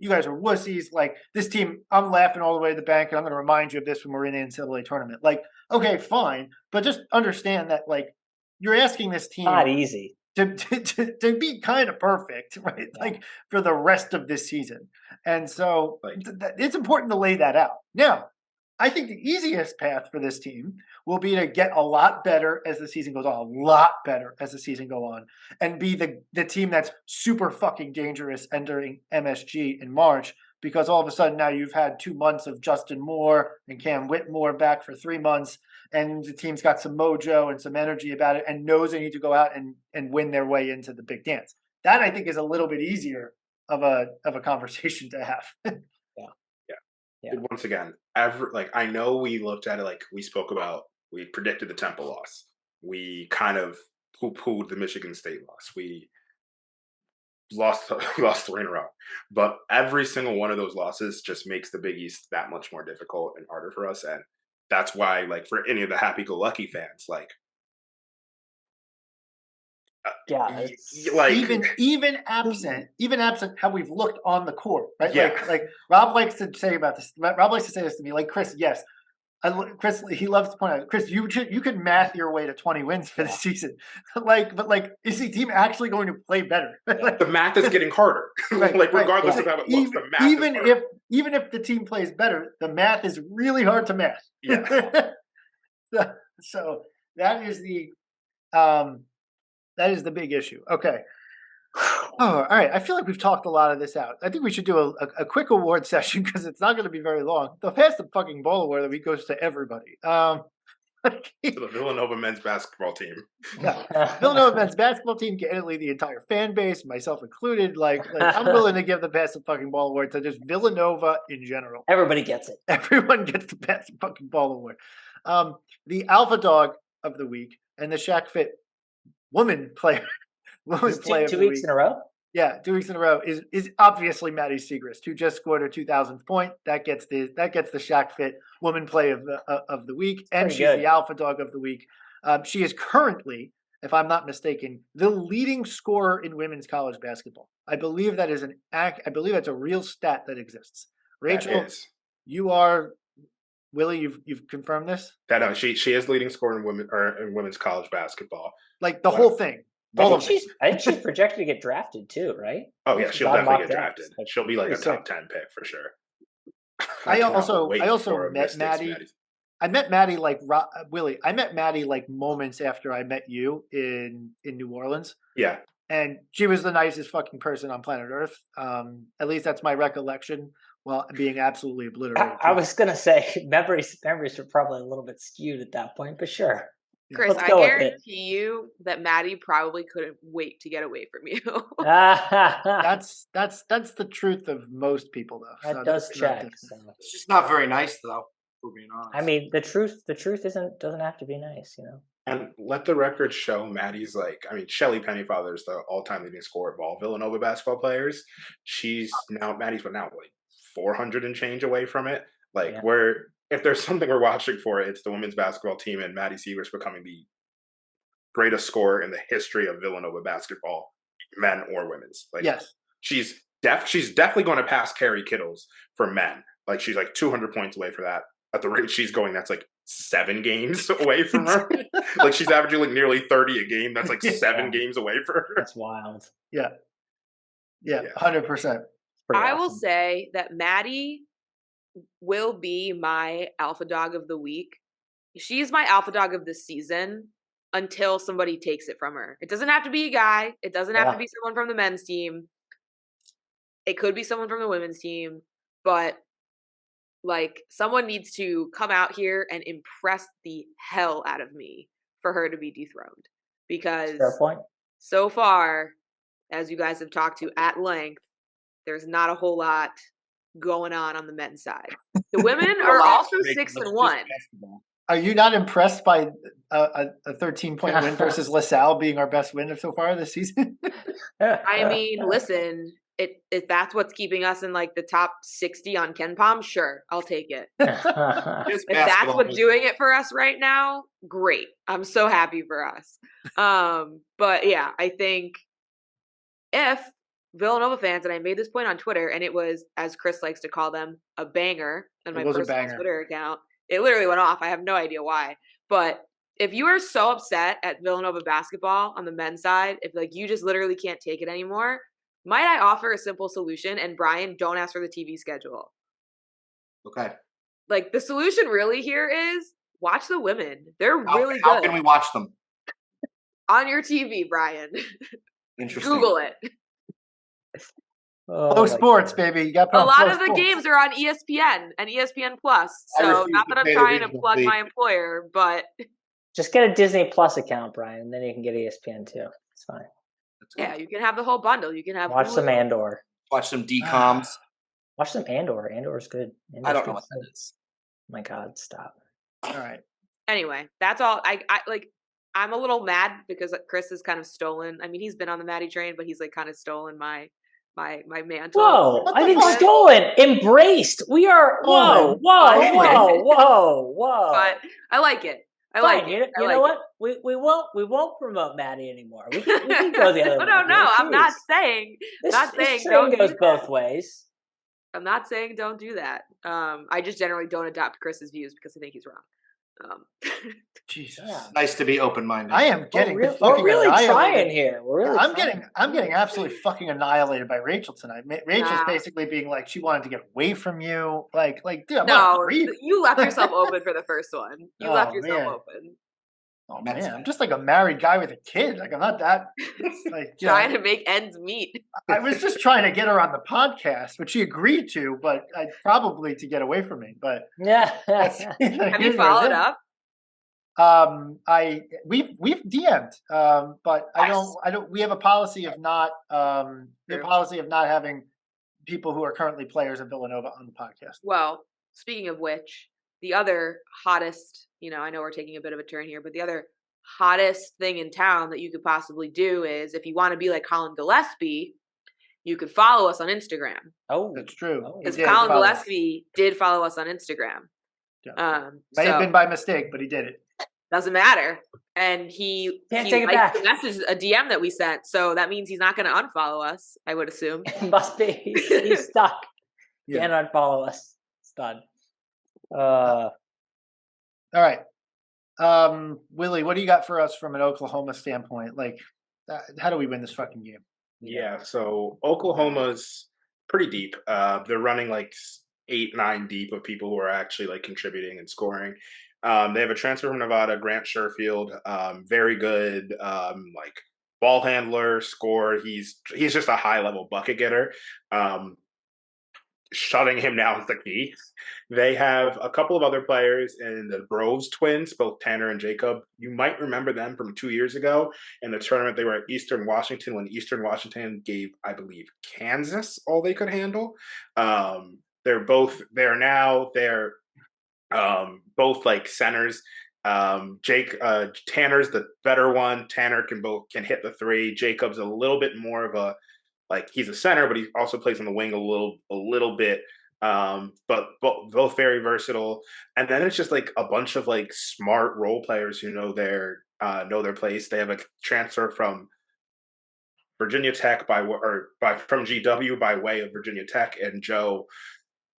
you guys are wussies. This team, I'm laughing all the way to the bank, and I'm going to remind you of this when we're in the NCAA tournament. Okay, fine, but just understand that you're asking this team not easy to be kind of perfect, right? Yeah. For the rest of this season, and so it's important to lay that out. Now, I think the easiest path for this team will be to get a lot better as the season goes on, and be the team that's super fucking dangerous entering MSG in March, because all of a sudden now you've had 2 months of Justin Moore and Cam Whitmore back for 3 months, and the team's got some mojo and some energy about it and knows they need to go out and win their way into the big dance. That, I think, is a little bit easier of a conversation to have. Yeah. Once again, I know we looked at it we predicted the Temple loss. We kind of poo-pooed the Michigan State loss. We lost 3 in a row. But every single one of those losses just makes the Big East that much more difficult and harder for us. And that's why, for any of the happy-go-lucky fans, even absent how we've looked on the court, right? Yeah. Rob likes to say about this. Rob likes to say this to me, Chris. Yes, Chris. He loves to point out, Chris, you could math your way to 20 wins for the season. But is the team actually going to play better? The math is getting harder. Regardless of how it looks, the math is harder. Even if the team plays better, the math is really hard to math. Yeah. So that is the big issue. Okay. Oh, all right. I feel like we've talked a lot of this out. I think we should do a quick award session because it's not going to be very long. The Pass the Fucking Ball Award that week goes to everybody. To the Villanova men's basketball team. Villanova men's basketball team, candidly, the entire fan base, myself included. Like I'm willing to give the Pass the Fucking Ball Award to just Villanova in general. Everybody gets it. Everyone gets the Pass the Fucking Ball Award. The Alpha Dog of the week and the Shaq Fit woman player. Is it two weeks in a row? Yeah, 2 weeks in a row is obviously Maddie Siegrist, who just scored her 2000th point. That gets the Shaq Fit woman play of the week, and she's the Alpha Dog of the week. She is currently, if I'm not mistaken, the leading scorer in women's college basketball. I believe that is I believe that's a real stat that exists. Rachel, you are Willie. You've confirmed this. That she is leading scorer in women's college basketball. Like the whole thing. I think she's projected to get drafted too, right? Oh yeah, she'll definitely get drafted. She'll be like a top 10 pick for sure. I also met Maddie. I met Maddie like Willie. I met Maddie like moments after I met you in New Orleans. Yeah, and she was the nicest fucking person on planet Earth. At least that's my recollection. While being absolutely obliterated. I was gonna say memories are probably a little bit skewed at that point, but sure. Chris, I guarantee you that Maddie probably couldn't wait to get away from you. That's the truth of most people, though. That does check. It's just not very nice, though. For being honest. I mean, the truth doesn't have to be nice, you know. And let the record show, Maddie's Shelly Pennyfather is the all-time leading scorer of all Villanova basketball players. Maddie's like 400 and change away from it. If there's something we're watching for, it's the women's basketball team and Maddie Siegrist becoming the greatest scorer in the history of Villanova basketball, men or women's. Yes. She's definitely going to pass Carrie Kittles for men. Like she's like 200 points away for that. At the rate she's going, that's like 7 games away from her. Like she's averaging like nearly 30 a game. That's like 7 games away for her. That's wild. Yeah, 100%. I will say that Maddie will be my alpha dog of the week. She's my alpha dog of the season until somebody takes it from her. It doesn't have to be a guy. It doesn't have to be someone from the men's team. It could be someone from the women's team, but like someone needs to come out here and impress the hell out of me for her to be dethroned. Because so far, as you guys have talked to at length, there's not a whole lot going on the men's side. The women are also 6-1. Are you not impressed by a 13-point win versus LaSalle being our best win so far this season? I mean, listen, if that's what's keeping us in like the top 60 on KenPom, sure, I'll take it. If that's what's doing it for us right now, great. I'm so happy for us. But yeah, I think if Villanova fans, and I made this point on Twitter, and it was, as Chris likes to call them, a banger on my personal Twitter account. It literally went off. I have no idea why. But if you are so upset at Villanova basketball on the men's side, if like you just literally can't take it anymore, might I offer a simple solution? And Brian, don't ask for the TV schedule. Okay. Like the solution really here is watch the women. They're really good. How can we watch them? On your TV, Brian. Interesting. Google it. Sports, baby. You got a lot of the games are on ESPN and ESPN Plus. So not that I'm trying to plug my employer, but just get a Disney Plus account, Brian, and then you can get ESPN too. It's fine. Yeah, you can have the whole bundle. You can have watch some Andor. Watch some DComs. Watch some Andor. Andor's good. I don't know what that is. My God, stop. All right. Anyway, that's all. I like. I'm a little mad because Chris has kind of stolen. I mean, he's been on the Maddie train, but he's like kind of stolen my mantle. Whoa! I think stolen, embraced. We are. Whoa! But I like it. I like it. You know what? We won't promote Maddie anymore. We can go the other way. No. I'm not saying. This train goes both ways. I'm not saying don't do that. I just generally don't adopt Chris's views because I think he's wrong. Jesus, nice to be open-minded. I am getting we're really trying here. I'm getting absolutely fucking annihilated by Rachel tonight. Rachel's basically being like she wanted to get away from you. Like, dude, you left yourself open for the first one. You left yourself open. Oh Mets man, fan. I'm just like a married guy with a kid. Like I'm not that. Like you Trying know, to make ends meet. I was just trying to get her on the podcast, which she agreed to, but probably to get away from me. But Yeah. that's Have you followed up? We've DM'd, but I don't. We have a policy of not having people who are currently players of Villanova on the podcast. Well, speaking of which, the other hottest, I know we're taking a bit of a turn here, but the other hottest thing in town that you could possibly do is if you want to be like Colin Gillespie, you could follow us on Instagram. Oh, That's true. Oh. Because He did Colin follow us. Gillespie did follow us on Instagram. Yeah. May have been by mistake, but he did it. Doesn't matter. And he Can't take it liked back. the message, a DM that we sent. So that means he's not going to unfollow us, I would assume. Must be. He's stuck. Yeah. Can't unfollow us. It's done. All right. Willie, what do you got for us from an Oklahoma standpoint? Like, how do we win this fucking game? Yeah, so Oklahoma's pretty deep. They're running like 8-9 deep of people who are actually like contributing and scoring. They have a transfer from Nevada, Grant Sherfield, very good, like ball handler, scorer. He's just a high level bucket getter. Shutting him down is the key. They have a couple of other players in the Groves twins, both Tanner and Jacob. You might remember them from 2 years ago in the tournament. They were at Eastern Washington when Eastern Washington gave, I believe, Kansas all they could handle. They're both both like centers. Tanner's the better one. Tanner can hit the three. Jacob's a little bit more of a, like, he's a center, but he also plays on the wing a little bit. But both very versatile. And then it's just like a bunch of like smart role players who know their place. They have a transfer from Virginia Tech from GW by way of Virginia Tech, and Joe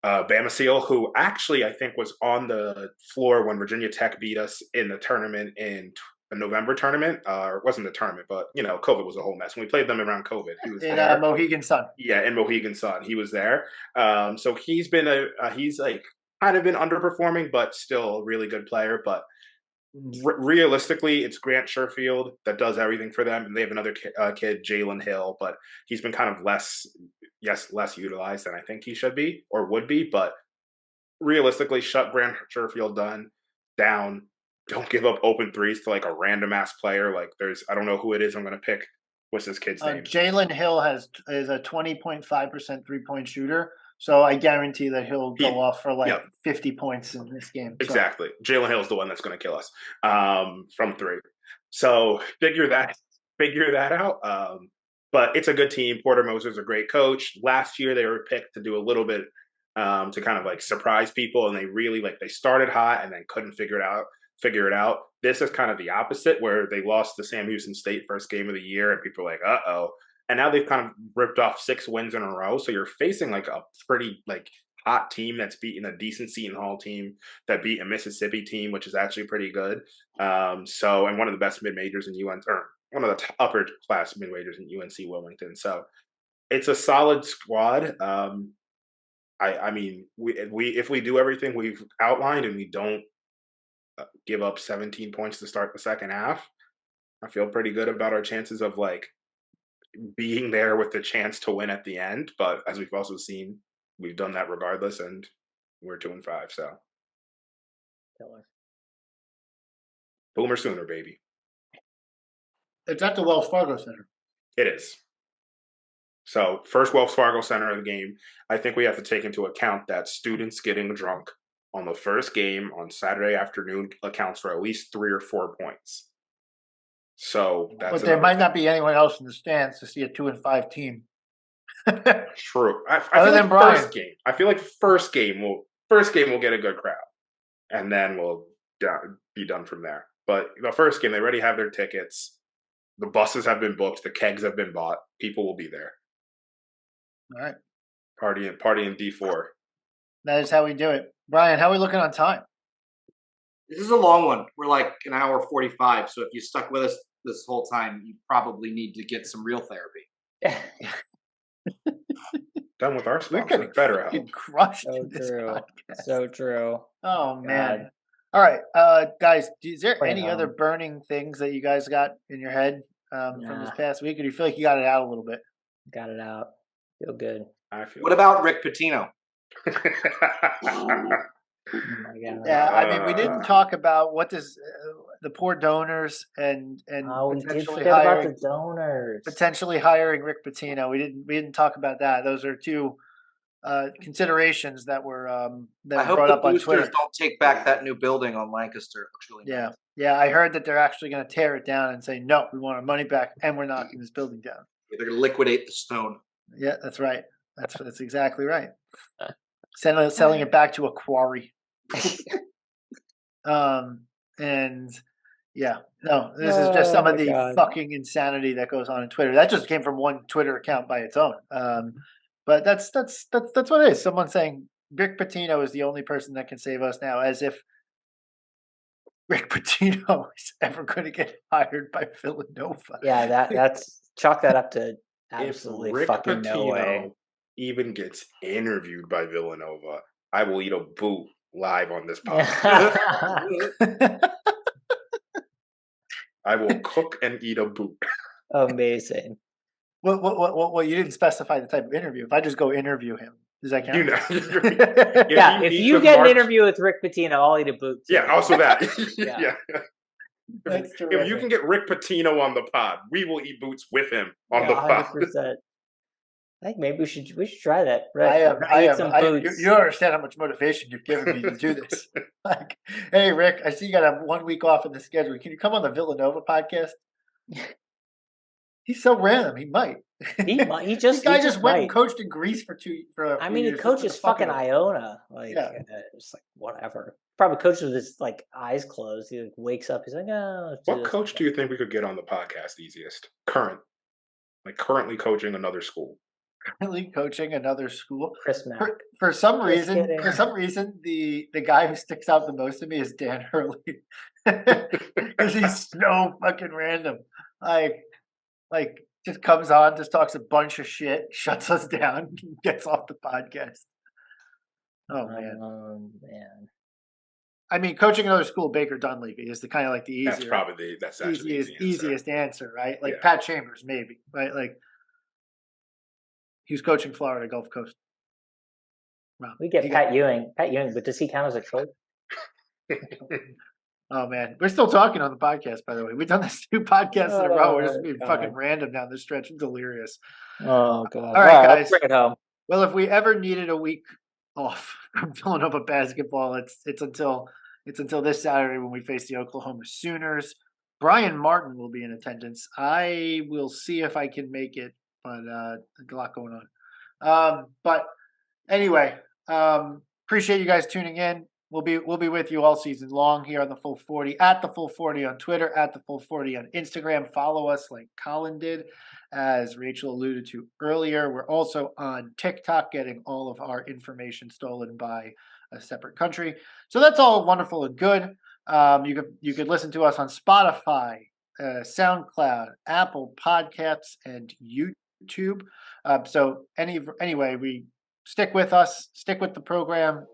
Bamasil, who actually I think was on the floor when Virginia Tech beat us in the tournament in a November tournament. It wasn't the tournament, but COVID was a whole mess. When we played them around COVID, he was In there. Mohegan Sun. Yeah, in Mohegan Sun, he was there. So he's been he's like kind of been underperforming, but still a really good player. But realistically, it's Grant Sherfield that does everything for them, and they have another kid, Jalen Hill, but he's been kind of less utilized than I think he should be or would be. But realistically, shut Grant Sherfield down. Don't give up open threes to like a random ass player. Like I don't know who it is. I'm going to pick. What's this kid's name? Jalen Hill is a 20.5% 3-point shooter. So I guarantee that he'll go off for 50 points in this game. Exactly. Jalen Hill is the one that's going to kill us from three. So figure that out. But it's a good team. Porter Moser's a great coach. Last year they were picked to do a little bit to kind of like surprise people, and they really they started hot and then couldn't figure it out. This is kind of the opposite, where they lost to Sam Houston State first game of the year, and people are like, uh-oh. And now they've kind of ripped off 6 wins in a row. So you're facing like a pretty hot team that's beaten a decent Seton Hall team that beat a Mississippi team, which is actually pretty good. And one of the best mid-majors in UNC, or one of the upper class mid-majors in UNC Wilmington. So it's a solid squad. I mean, if we do everything we've outlined and we don't give up 17 points to start the second half, I feel pretty good about our chances of being there with the chance to win at the end. But as we've also seen, we've done that regardless, and we're 2-5. So Boomer Sooner, baby. It's at the Wells Fargo Center. It is. So first Wells Fargo Center of the game. I think we have to take into account that students getting drunk on the first game on Saturday afternoon accounts for at least 3 or 4 points. So but there might not be anyone else in the stands to see a 2-5 team. True. I Other feel than Brian. first game. I feel like first game will get a good crowd, and then we'll be done from there. But the first game, they already have their tickets. The buses have been booked. The kegs have been bought. People will be there. All right. Party in D4. That is how we do it. Brian, how are we looking on time? This is a long one. We're like an hour 45. So if you stuck with us this whole time, you probably need to get some real therapy. Done with our We're sponsor. getting Better fucking help. crushed So in this true. podcast. So true. Oh man. All right, guys. Is there Bring it any other home. burning things that you guys got in your head from this Nah. past week, or do you feel like you got it out a little bit? Got it out. Feel good. I feel. What about Rick Pitino? Oh my god. Yeah, I mean, we didn't talk about what does the poor donors and Oh, we did potentially forget about hiring the donors. Rick Pitino. We didn't talk about that. Those are two considerations that were I that were hope brought the up on boosters Twitter. don't take back that new building on Lancaster. It looks really Yeah, nice. yeah. I heard that they're actually going to tear it down and say no, we want our money back, and we're knocking this building down. They're gonna liquidate the stone. Yeah, that's right. That's exactly right. Selling it back to a quarry. And yeah, no, this is just some Oh of my the God. fucking insanity that goes on in Twitter. That just came from one Twitter account by its own. But that's what it is. Someone saying Rick Pitino is the only person that can save us now, as if Rick Pitino is ever going to get hired by Villanova. Yeah, that's chalk that up to If absolutely Rick fucking no way. Pitino even gets interviewed by Villanova, I will eat a boot live on this podcast. I will cook and eat a boot. Amazing. Well, you didn't specify the type of interview. If I just go interview him, does that count? You know, Yeah, if meet you with get Mark- an interview with Rick Pitino, I'll eat a boot. too. Yeah, also that. Yeah. Yeah. That's If you terrific. can get Rick Pitino on the pod, we will eat boots with him on the pod. 100%. I think maybe we should try that. Right? I am. Eat some boots. You understand how much motivation you've given me to do this. Like, hey, Rick, I see you got to have 1 week off in the schedule. Can you come on the Villanova podcast? He's so random. He might. He This just guy he just went and might. coached in Greece for a I few mean, he years just for coaches the fuck of fucking it. Iona. Like, Yeah. it's like whatever. Probably coaches with his like eyes closed. He like, wakes up. He's like, oh. let's do What this." coach do you think we could get on the podcast easiest? Currently coaching another school. Currently coaching another school. Chris Mack. For some Just reason, kidding. the guy who sticks out the most to me is Dan Hurley, because he's so fucking random. Like just comes on, just talks a bunch of shit, shuts us down, gets off the podcast. Oh man! Man. I mean, coaching another school, Baker Dunleavy is the kind of like the That's easier, probably that's actually the easiest answer, right? Like Yeah. Pat Chambers, maybe, right? Like he was coaching Florida Gulf Coast. Wow. We get He Pat Ewing, but does he count as a coach? Oh man, we're still talking on the podcast. By the way, we've done this 2 podcasts in a row. We're just Oh, being God. fucking random down this stretch. I'm delirious. Oh god! All right, let's guys. bring it home. Well, if we ever needed a week off from Villanova basketball, it's until this Saturday when we face the Oklahoma Sooners. Brian Martin will be in attendance. I will see if I can make it, but a lot going on. But anyway, appreciate you guys tuning in. We'll be with you all season long here on the Full 40, at the Full 40 on Twitter, at the Full 40 on Instagram. Follow us like Colin did, as Rachel alluded to earlier. We're also on TikTok, getting all of our information stolen by a separate country. So that's all wonderful and good. You could listen to us on Spotify, SoundCloud, Apple Podcasts, and YouTube. So anyway, we stick with us, stick with the program.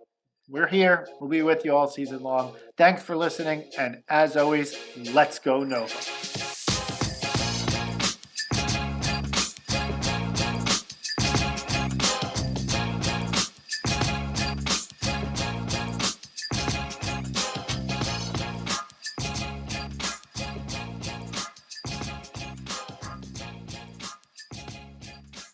We're here. We'll be with you all season long. Thanks for listening. And as always, let's go Nova.